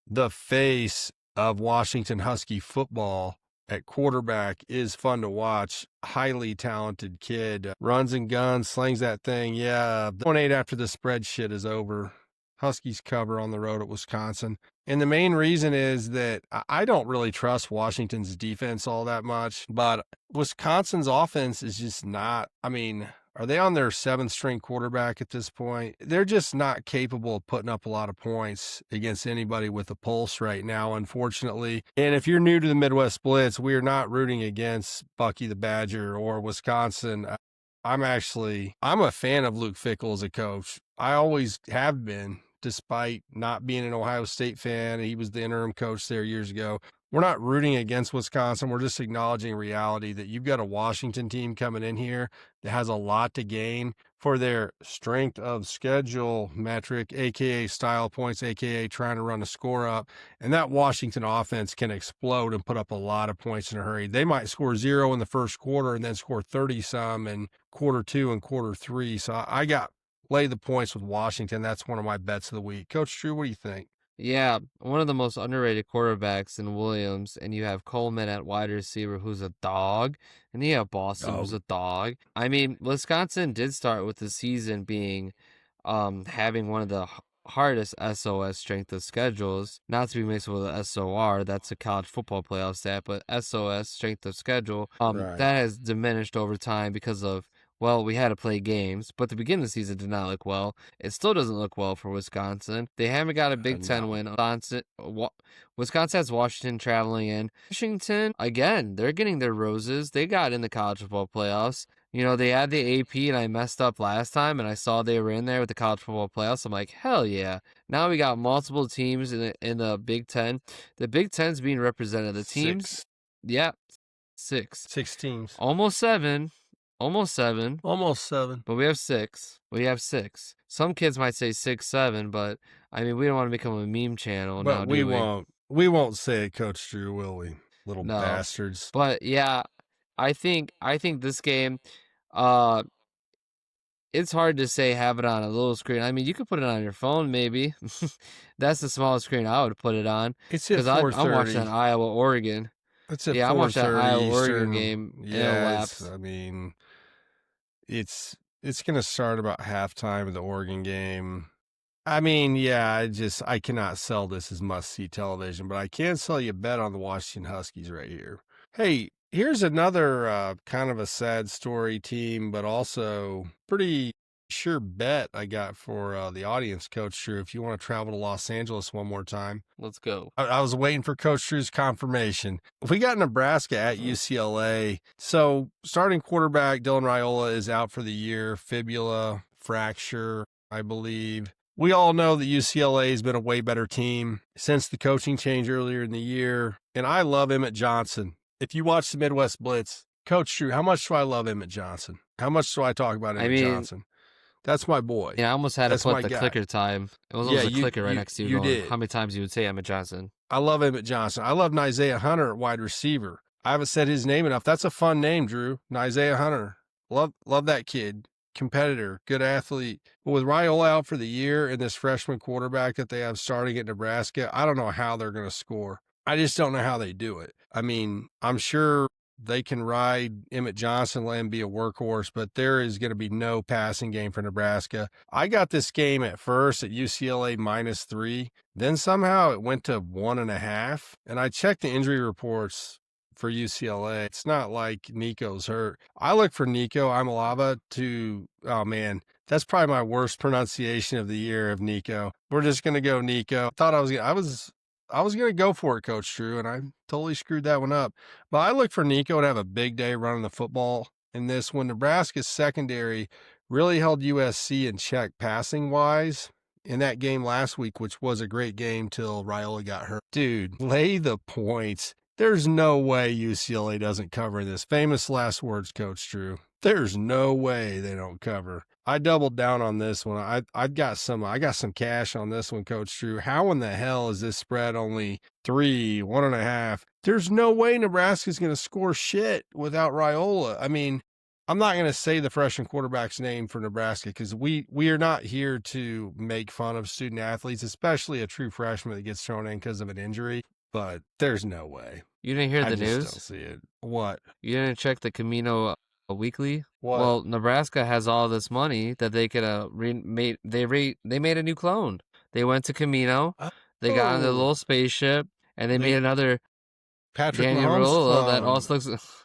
the face of Washington Husky football at quarterback, is fun to watch. Highly talented kid. Runs and guns, slings that thing. Yeah, 0-8 after the spread shit is over. Huskies cover on the road at Wisconsin. And the main reason is that I don't really trust Washington's defense all that much, but Wisconsin's offense is just not, are they on their 7th string quarterback at this point? They're just not capable of putting up a lot of points against anybody with a pulse right now, unfortunately. And if you're new to the Midwest Blitz, we are not rooting against Bucky the Badger or Wisconsin. I'm a fan of Luke Fickell as a coach. I always have been. despite not being an Ohio State fan. He was the interim coach there years ago. We're not rooting against Wisconsin. We're just acknowledging reality that you've got a Washington team coming in here that has a lot to gain for their strength of schedule metric, aka style points, aka trying to run a score up. And that Washington offense can explode and put up a lot of points in a hurry. They might score 0 in the first quarter and then score 30-some in quarter 2 and quarter 3. So I got lay the points with Washington. That's one of my bets of the week. Coach Drew, what do you think? Yeah, one of the most underrated quarterbacks in Williams, and you have Coleman at wide receiver, who's a dog, and you have Boston, who's a dog. I mean, Wisconsin did start with the season being, having one of the hardest SOS strength of schedules, not to be mixed with a SOR, that's a college football playoff stat, but SOS strength of schedule, that has diminished over time because of, well, we had to play games, but the beginning of the season did not look well. It still doesn't look well for Wisconsin. They haven't got a Big Ten win. Wisconsin has Washington traveling in. Washington, again, they're getting their roses. They got in the college football playoffs. You know, they had the AP, and I messed up last time, and I saw they were in there with the college football playoffs. I'm like, hell yeah. Now we got multiple teams in the Big Ten. The Big Ten's being represented. The teams, yeah, 6. 6 teams. Almost 7. Almost 7. Almost 7. But we have 6. We have 6. Some kids might say 6, 7, but I mean, we don't want to become a meme channel now, But we won't. We won't say it, Coach Drew, will we? Little No. bastards. But yeah, I think this game, it's hard to say have it on a little screen. I mean, you could put it on your phone, maybe. That's the smallest screen I would put it on. It's at 4:30. Because I'm watching that Iowa-Oregon. It's at Yeah, I'm watching that 4:30 Iowa-Oregon Eastern. game in a Yeah, lapse. I mean, it's going to start about halftime of the Oregon game. I mean, yeah, I cannot sell this as must-see television, but I can sell you a bet on the Washington Huskies right here. Hey, here's another kind of a sad story team, but also pretty sure bet I got for the audience, Coach Drew, if you want to travel to Los Angeles one more time. Let's go. I was waiting for Coach Drew's confirmation. We got Nebraska at UCLA. So starting quarterback Dylan Raiola is out for the year, fibula fracture, I believe. We all know that UCLA has been a way better team since the coaching change earlier in the year. And I love Emmett Johnson. If you watch the Midwest Blitz, Coach Drew, how much do I love Emmett Johnson? How much do I talk about Emmett Johnson? That's my boy. Yeah, I almost had to put the clicker time. It was almost a clicker right next to you. You going, did. How many times you would say Emmett Johnson? I love Emmett Johnson. I love Isaiah Hunter at wide receiver. I haven't said his name enough. That's a fun name, Drew. Isaiah Hunter. Love that kid. Competitor, good athlete. But with Raiola out for the year and this freshman quarterback that they have starting at Nebraska, I don't know how they're going to score. I just don't know how they do it. I mean, I'm sure they can ride Emmett Johnson, let him be a workhorse, but there is going to be no passing game for Nebraska. I got this game at first at UCLA -3. Then somehow it went to 1.5. And I checked the injury reports for UCLA. It's not like Nico's hurt. I look for Nico Imalava to, oh man, that's probably my worst pronunciation of the year of Nico. We're just going to go Nico. I was going to go for it, Coach Drew, and I totally screwed that one up. But I look for Nico to have a big day running the football in this one. Nebraska's secondary really held USC in check passing-wise in that game last week, which was a great game till Raiola got hurt. Dude, lay the points. There's no way UCLA doesn't cover this. Famous last words, Coach Drew. There's no way they don't cover. I doubled down on this one. I got some cash on this one, Coach Drew. How in the hell is this spread only 3, 1.5? There's no way Nebraska's going to score shit without Raiola. I mean, I'm not going to say the freshman quarterback's name for Nebraska because we are not here to make fun of student athletes, especially a true freshman that gets thrown in because of an injury. But there's no way. You didn't hear the news? I don't see it. What? You didn't check the Camino weekly? What? Well, Nebraska has all this money that they could they made a new clone. They went to Camino. They got on their little spaceship, and they made another Patrick Daniel Mahomes Raiola that also looks.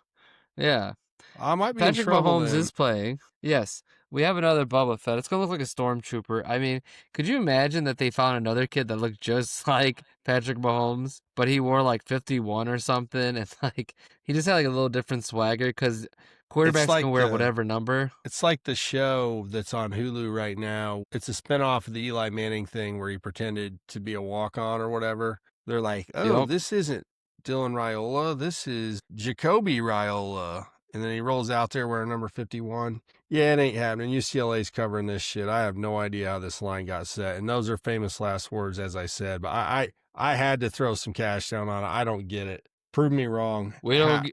Yeah. I might be Patrick in trouble Mahomes then. is playing. Yes. We have another Boba Fett. It's going to look like a stormtrooper. I mean, could you imagine that they found another kid that looked just like Patrick Mahomes, but he wore like 51 or something, and like he just had like a little different swagger? Because Quarterbacks like can wear the- whatever number. It's like the show that's on Hulu right now. It's a spinoff of the Eli Manning thing where he pretended to be a walk-on or whatever. They're like, oh, Yep. this isn't Dylan Raiola. This is Jacoby Raiola. And then he rolls out there wearing number 51. Yeah, it ain't happening. UCLA's covering this shit. I have no idea how this line got set. And those are famous last words, as I said. But I had to throw some cash down on it. I don't get it. Prove me wrong. We don't.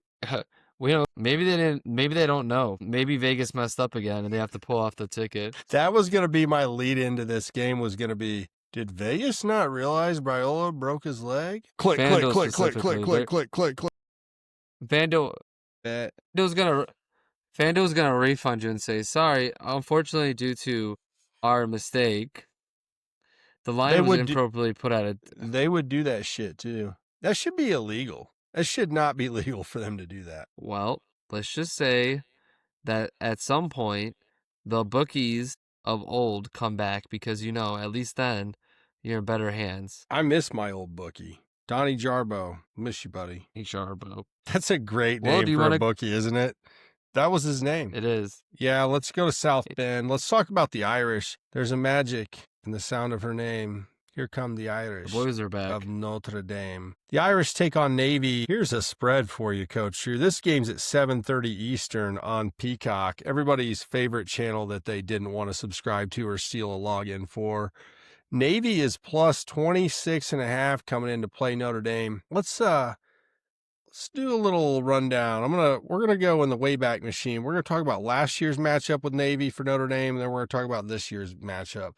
Maybe they didn't. Maybe they don't know. Maybe Vegas messed up again, and they have to pull off the ticket. That was going to be my lead into this game. Was going to be, did Vegas not realize Raiola broke his leg? Click, click, FanDuel click, click, click, specifically, click, click, click, click. FanDuel's gonna refund you and say, sorry, unfortunately, due to our mistake, the line was inappropriately put at it. They would do that shit too. That should be illegal. That should not be legal for them to do that. Well, let's just say that at some point, the bookies of old come back because, at least then, you're in better hands. I miss my old bookie. Donnie Jarbo. Miss you, buddy. Jarbo. That's a great name for a bookie, isn't it? That was his name. It is. Yeah, let's go to South Bend. Let's talk about the Irish. There's a magic in the sound of her name. Here come the Irish. The boys are back. Of Notre Dame. The Irish take on Navy. Here's a spread for you, Coach Drew. This game's at 7:30 Eastern on Peacock, everybody's favorite channel that they didn't want to subscribe to or steal a login for. Navy is plus 26.5 coming in to play Notre Dame. Let's do a little rundown. We're gonna go in the Wayback Machine. We're gonna talk about last year's matchup with Navy for Notre Dame, and then we're gonna talk about this year's matchup.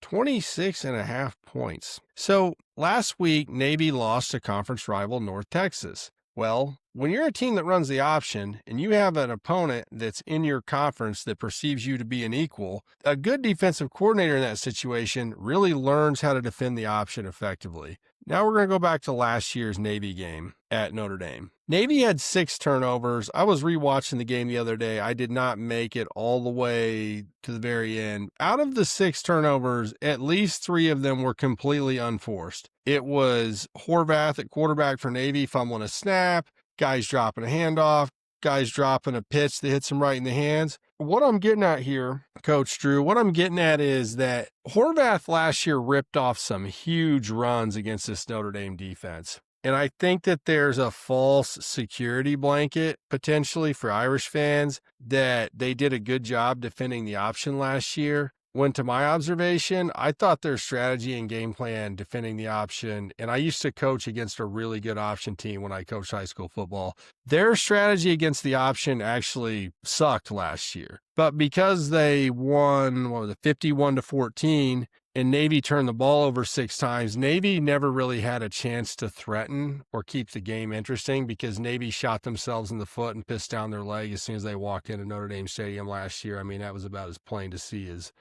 26.5 points. So last week, Navy lost to conference rival North Texas. Well, when you're a team that runs the option and you have an opponent that's in your conference that perceives you to be an equal, a good defensive coordinator in that situation really learns how to defend the option effectively. Now we're going to go back to last year's Navy game at Notre Dame. Navy had 6 turnovers. I was rewatching the game the other day. I did not make it all the way to the very end. Out of the 6 turnovers, at least 3 of them were completely unforced. It was Horvath at quarterback for Navy fumbling a snap, guys dropping a handoff, guys dropping a pitch that hits them right in the hands. What I'm getting at here, Coach Drew, is that Horvath last year ripped off some huge runs against this Notre Dame defense. And I think that there's a false security blanket potentially for Irish fans that they did a good job defending the option last year. When to my observation, I thought their strategy and game plan defending the option, and I used to coach against a really good option team when I coached high school football. Their strategy against the option actually sucked last year. But because they won, 51-14, and Navy turned the ball over 6 times, Navy never really had a chance to threaten or keep the game interesting because Navy shot themselves in the foot and pissed down their leg as soon as they walked into Notre Dame Stadium last year. I mean, that was about as plain to see as,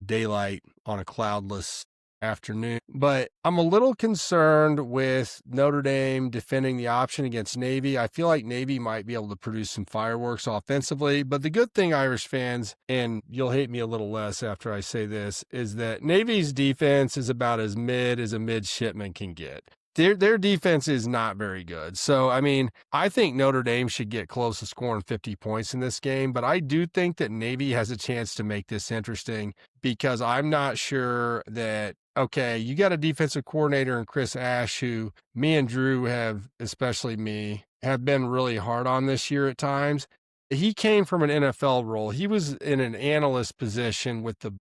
daylight on a cloudless afternoon. But I'm a little concerned with Notre Dame defending the option against Navy. I feel like Navy might be able to produce some fireworks offensively. But the good thing, Irish fans, and you'll hate me a little less after I say this, is that Navy's defense is about as mid as a midshipman can get. Their defense is not very good. So, I think Notre Dame should get close to scoring 50 points in this game, but I do think that Navy has a chance to make this interesting because I'm not sure that, you got a defensive coordinator in Chris Ash who me and Drew have, especially me, have been really hard on this year at times. He came from an NFL role. He was in an analyst position with the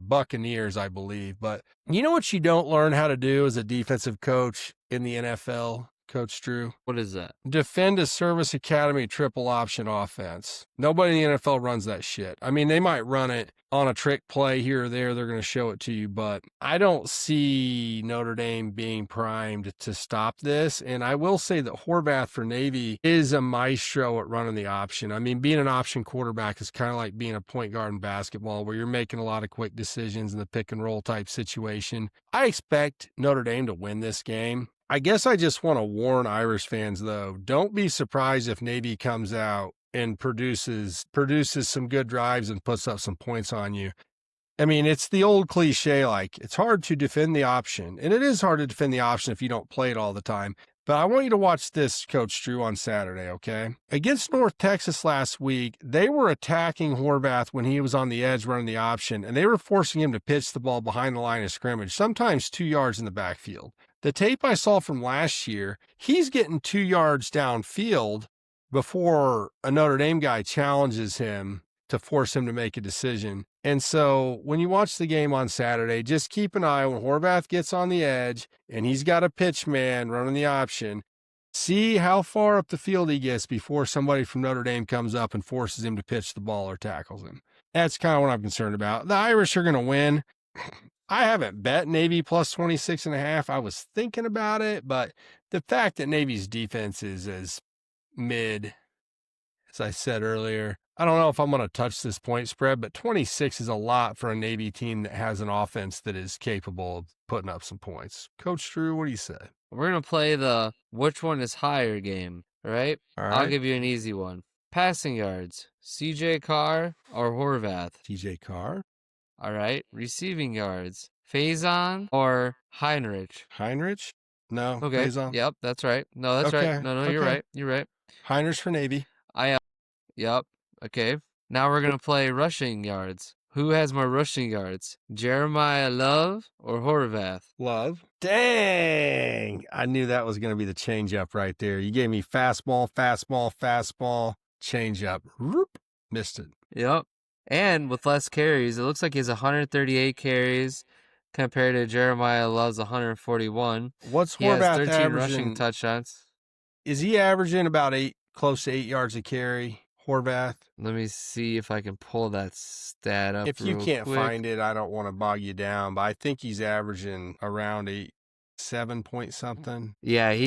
Buccaneers, I believe. But you know what you don't learn how to do as a defensive coach in the NFL, Coach Drew? What is that? Defend a service academy triple option offense. Nobody in the NFL runs that shit. They might run it on a trick play here or there. They're going to show it to you, but I don't see Notre Dame being primed to stop this. And I will say that Horvath for Navy is a maestro at running the option. Being an option quarterback is kind of like being a point guard in basketball where you're making a lot of quick decisions in the pick and roll type situation. I expect Notre Dame to win this game. I guess I just want to warn Irish fans, though, don't be surprised if Navy comes out and produces some good drives and puts up some points on you. It's the old cliche, it's hard to defend the option. And it is hard to defend the option if you don't play it all the time. But I want you to watch this, Coach Drew, on Saturday, okay? Against North Texas last week, they were attacking Horvath when he was on the edge running the option, and they were forcing him to pitch the ball behind the line of scrimmage, sometimes 2 yards in the backfield. The tape I saw from last year, he's getting 2 yards downfield before a Notre Dame guy challenges him to force him to make a decision. And so when you watch the game on Saturday, just keep an eye when Horvath gets on the edge and he's got a pitch man running the option. See how far up the field he gets before somebody from Notre Dame comes up and forces him to pitch the ball or tackles him. That's kind of what I'm concerned about. The Irish are going to win. I haven't bet Navy plus 26.5. I was thinking about it, but the fact that Navy's defense is as mid, as I said earlier, I don't know if I'm going to touch this point spread, but 26 is a lot for a Navy team that has an offense that is capable of putting up some points. Coach Drew, what do you say? We're going to play the which one is higher game, all right? I'll give you an easy one. Passing yards, CJ Carr or Horvath? CJ Carr. All right. Receiving yards, Faison or Heinrich? Heinrich? No. Okay. Faison. Yep, that's right. No, that's right. No, you're right. You're right. Heinrich for Navy. Yep. Okay. Now we're going to play rushing yards. Who has more rushing yards? Jeremiah Love or Horvath? Love. Dang. I knew that was going to be the change-up right there. You gave me fastball, change-up. Whoop. Missed it. Yep. And with less carries, it looks like he has 138 carries compared to Jeremiah Love's 141. What's He has Horvath 13 averaging? rushing touchdowns. Is he averaging about close to 8 yards a carry, Horvath? Let me see if I can pull that stat up. If you real can't quick. find it, I don't want to bog you down, but I think he's averaging around 7 point something. Yeah, it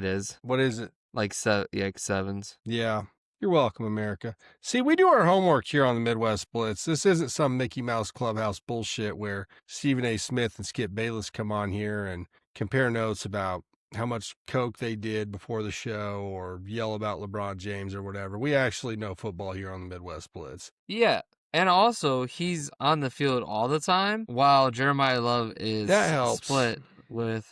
is. What is it? Like sevens. Yeah. You're welcome, America. See, we do our homework here on the Midwest Blitz. This isn't some Mickey Mouse Clubhouse bullshit where Stephen A. Smith and Skip Bayless come on here and compare notes about how much coke they did before the show or yell about LeBron James or whatever. We actually know football here on the Midwest Blitz. Yeah. And also, he's on the field all the time while Jeremiah Love is split with.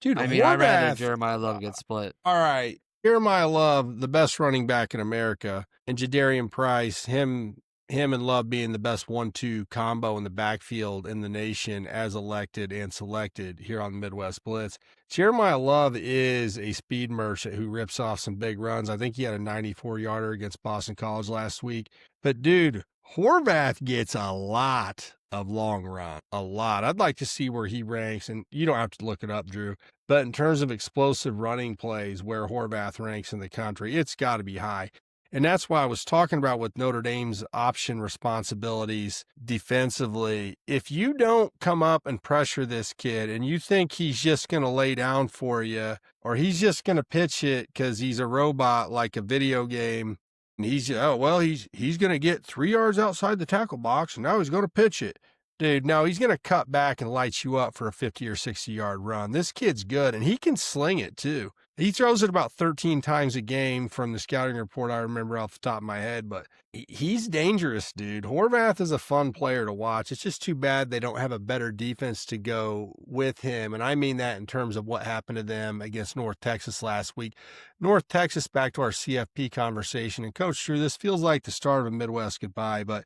Dude, I'd rather Jeremiah Love get split. All right. Jeremiah Love, the best running back in America, and Jadarian Price, him and Love being the best 1-2 combo in the backfield in the nation as elected and selected here on the Midwest Blitz. Jeremiah Love is a speed merchant who rips off some big runs. I think he had a 94-yarder against Boston College last week. But, dude, Horvath gets a lot of long run. A lot. I'd like to see where he ranks, and you don't have to look it up, Drew. But in terms of explosive running plays, where Horvath ranks in the country, it's got to be high. And that's why I was talking about with Notre Dame's option responsibilities defensively. If you don't come up and pressure this kid and you think he's just going to lay down for you, or he's just going to pitch it because he's a robot like a video game, and he's going to get 3 yards outside the tackle box, and now he's going to pitch it. Dude, no, he's going to cut back and light you up for a 50 or 60-yard run. This kid's good, and he can sling it, too. He throws it about 13 times a game from the scouting report I remember off the top of my head, but he's dangerous, dude. Horvath is a fun player to watch. It's just too bad they don't have a better defense to go with him, and I mean that in terms of what happened to them against North Texas last week. North Texas, back to our CFP conversation, and Coach Drew, this feels like the start of a Midwest goodbye, but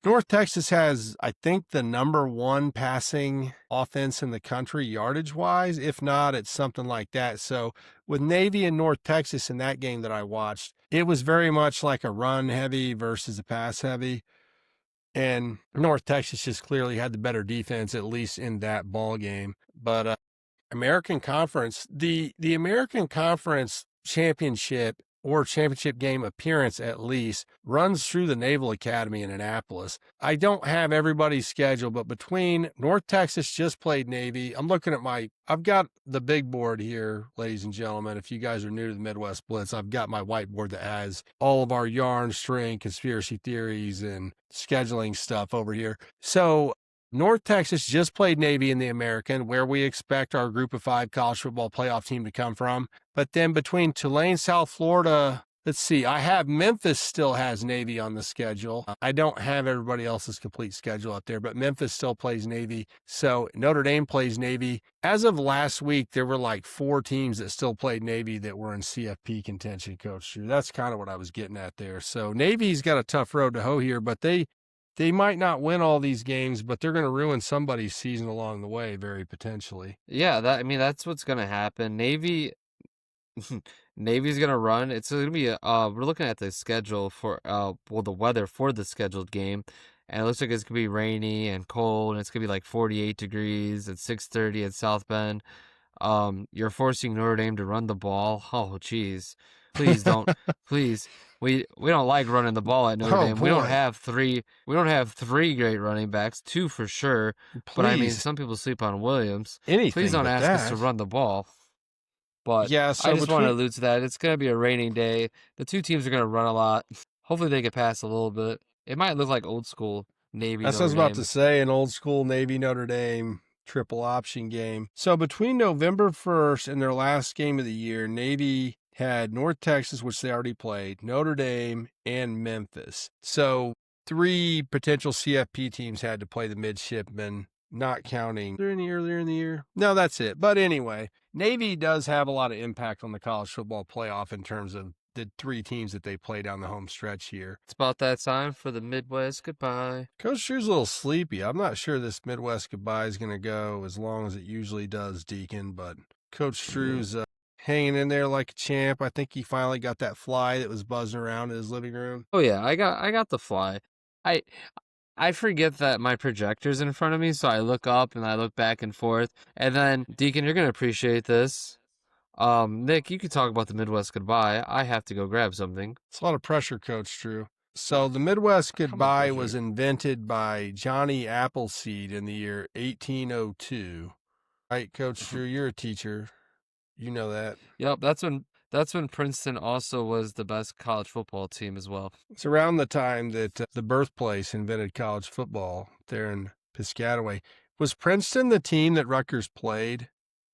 North Texas has, I think, the number 1 passing offense in the country yardage-wise. If not, it's something like that. So with Navy and North Texas in that game that I watched, it was very much like a run-heavy versus a pass-heavy. And North Texas just clearly had the better defense, at least in that ball game. But American Conference, the American Conference championship or championship game appearance at least, runs through the Naval Academy in Annapolis. I don't have everybody's schedule, but between North Texas just played Navy. I'm looking at I've got the big board here, ladies and gentlemen. If you guys are new to the Midwest Blitz, I've got my whiteboard that has all of our yarn, string, conspiracy theories, and scheduling stuff over here. So North Texas just played Navy in the American, where we expect our Group of 5 college football playoff team to come from. But then between Tulane, South Florida, Let's see. I have Memphis still has Navy on the schedule. I don't have everybody else's complete schedule out there, but Memphis still plays Navy. So Notre Dame plays Navy. As of last week, there were like 4 teams that still played Navy that were in CFP contention, Coach Drew. That's kind of what I was getting at there. So Navy's got a tough road to hoe here, but they might not win all these games, but they're going to ruin somebody's season along the way, very potentially. Yeah, that's what's going to happen. Navy's gonna run. It's gonna be we're looking at the schedule for the weather for the scheduled game, and it looks like it's gonna be rainy and cold, and it's gonna be like 48 degrees at 6:30 at South Bend. You're forcing Notre Dame to run the ball. Oh, geez, please don't, please. We don't like running the ball at Notre Dame. Boy. We don't have three great running backs, 2 for sure. But I mean, some people sleep on Williams. Please don't ask us to run the ball. But yeah, so I just want to allude to that. It's going to be a raining day. The 2 teams are going to run a lot. Hopefully they get past a little bit. It might look like old school Navy. That's what I was about to say, an old school Navy Notre Dame triple option game. So between November 1st and their last game of the year, Navy had North Texas, which they already played, Notre Dame, and Memphis. So 3 potential CFP teams had to play the Midshipmen, not counting any earlier in the year. No, that's it. But anyway, Navy does have a lot of impact on the college football playoff in terms of the 3 teams that they play down the home stretch here. It's about that time for the Midwest goodbye. Coach Drew's a little sleepy. I'm not sure this Midwest goodbye is going to go as long as it usually does, Deacon, but Coach Drew's hanging in there like a champ. I think he finally got that fly that was buzzing around in his living room. Oh yeah, I got the fly. I forget that my projector's in front of me, so I look up and I look back and forth. And then, Deacon, you're going to appreciate this. Nick, you could talk about the Midwest goodbye. I have to go grab something. It's a lot of pressure, Coach Drew. So the Midwest goodbye was invented by Johnny Appleseed in the year 1802. Right, Coach Drew, you're a teacher. You know that. Yep, that's when Princeton also was the best college football team as well. It's around the time that the birthplace invented college football there in Piscataway. Was Princeton the team that Rutgers played?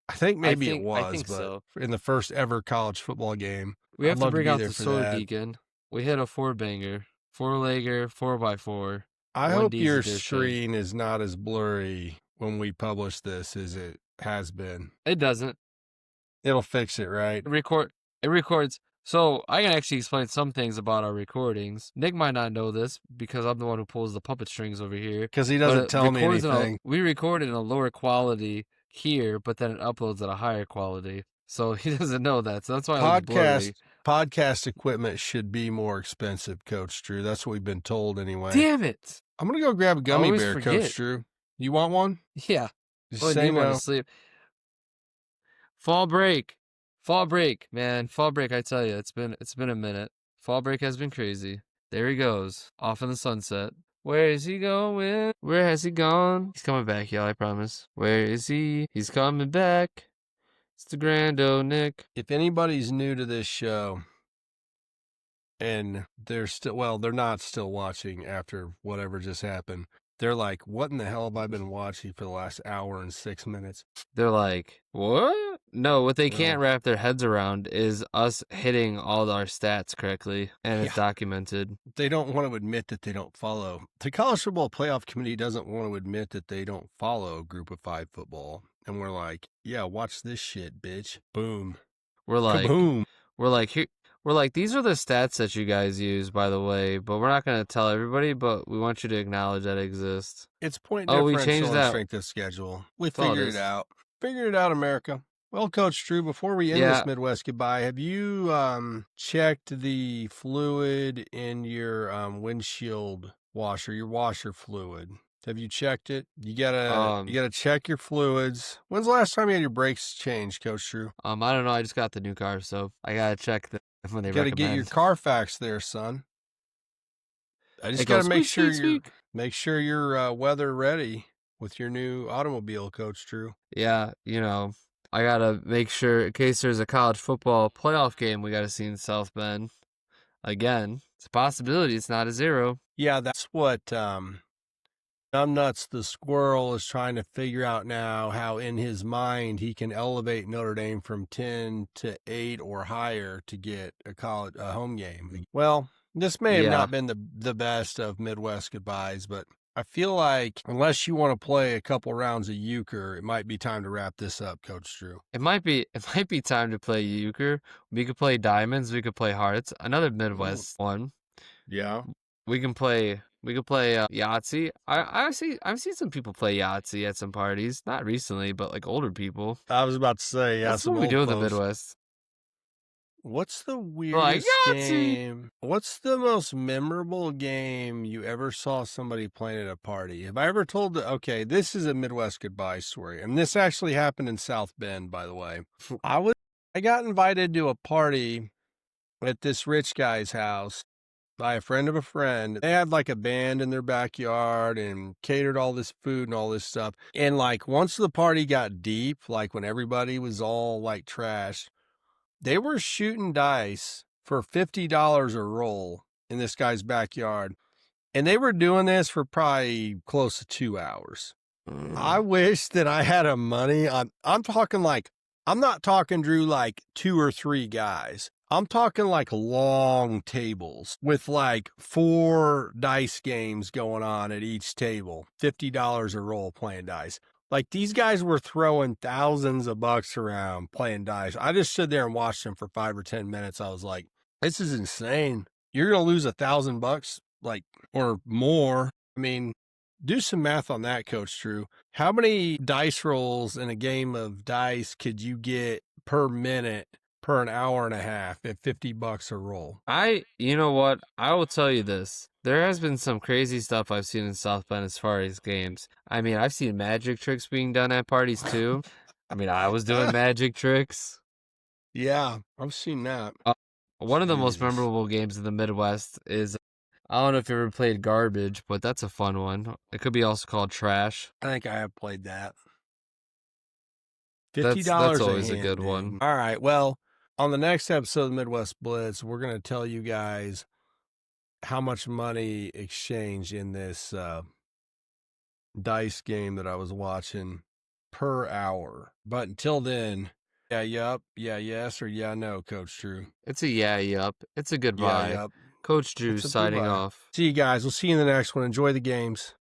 I think maybe it was, I think but so. In the first ever college football game. We have to bring out the for sword, that. Deacon. We hit a 4-banger, 4-legger, 4x4. I hope your screen is not as blurry when we publish this as it has been. It doesn't. It'll fix it, right? It records. So I can actually explain some things about our recordings. Nick might not know this because I'm the one who pulls the puppet strings over here. Because he doesn't tell me anything. We record it in a lower quality here, but then it uploads at a higher quality. So he doesn't know that. So that's why podcast equipment should be more expensive, Coach Drew. That's what we've been told anyway. Damn it. I'm going to go grab a gummy bear, Coach Drew. You want one? Yeah. Just say no. To sleep. Fall break, man. Fall break, I tell you, it's been a minute. Fall break has been crazy. There he goes, off in the sunset. Where is he going? Where has he gone? He's coming back, y'all, I promise. Where is he? He's coming back. It's the Grand O Nick. If anybody's new to this show and they're not still watching after whatever just happened, they're like, what in the hell have I been watching for the last hour and 6 minutes? They're like, what? No, what they can't wrap their heads around is us hitting all our stats correctly, and it's documented. They don't want to admit that they don't follow. The College Football Playoff Committee doesn't want to admit that they don't follow Group of 5 football. And we're like, yeah, watch this shit, bitch. Boom. We're like, kaboom. We're like, these are the stats that you guys use, by the way, but we're not going to tell everybody, but we want you to acknowledge that it exists. It's point differential we changed that. Strength of schedule. We figured it out. Figured it out, America. Well, Coach Drew, before we end this Midwest goodbye, have you checked the fluid in your windshield washer, your washer fluid? Have you checked it? You gotta check your fluids. When's the last time you had your brakes changed, Coach Drew? I don't know. I just got the new car, so I gotta check when they recommend. You gotta get your Carfax there, son. I just gotta make sure you're weather ready with your new automobile, Coach Drew. Yeah, I gotta make sure in case there's a college football playoff game we gotta see in South Bend. Again, it's a possibility. It's not a zero. Yeah, that's what I'm nuts. The squirrel is trying to figure out now how in his mind he can elevate Notre Dame from 10 to 8 or higher to get a home game. Well, this may have not been the best of Midwest goodbyes, but I feel like unless you want to play a couple rounds of euchre, it might be time to wrap this up, Coach Drew. It might be time to play euchre. We could play diamonds. We could play hearts. Another Midwest one. Yeah. We can play Yahtzee. I've seen some people play Yahtzee at some parties. Not recently, but like older people. I was about to say, yeah, That's what we do in the Midwest. What's the weirdest game? What's the most memorable game you ever saw somebody playing at a party? Have I ever told okay, this is a Midwest goodbye story. And this actually happened in South Bend, by the way. I got invited to a party at this rich guy's house by a friend of a friend. They had like a band in their backyard and catered all this food and all this stuff. And like once the party got deep, like when everybody was all like trash, they were shooting dice for $50 a roll in this guy's backyard. And they were doing this for probably close to 2 hours. I wish that I had a money. I'm talking like, I'm not talking, Drew, like 2 or 3 guys. I'm talking like long tables with like 4 dice games going on at each table. $50 a roll playing dice. Like these guys were throwing thousands of bucks around playing dice. I just stood there and watched them for 5 or 10 minutes. I was like, this is insane. You're going to lose $1,000 like, or more. I mean, do some math on that, Coach Drew. How many dice rolls in a game of dice could you get per minute per an hour and a half at $50 a roll? You know what? I will tell you this. There has been some crazy stuff I've seen in South Bend as far as games. I mean, I've seen magic tricks being done at parties too. I mean, I was doing magic tricks. Yeah, I've seen that. One of the most memorable games in the Midwest is, I don't know if you ever played Garbage, but that's a fun one. It could be also called Trash. I think I have played that. $50 that's always a good one. All right, well, on the next episode of the Midwest Blitz, we're going to tell you guys how much money exchanged in this dice game that I was watching per hour. But until then, yeah, yup, yeah, yes, or yeah, no, Coach Drew. It's a yeah, yup. It's a goodbye. Yeah, yup. Coach Drew signing off. See you guys. We'll see you in the next one. Enjoy the games.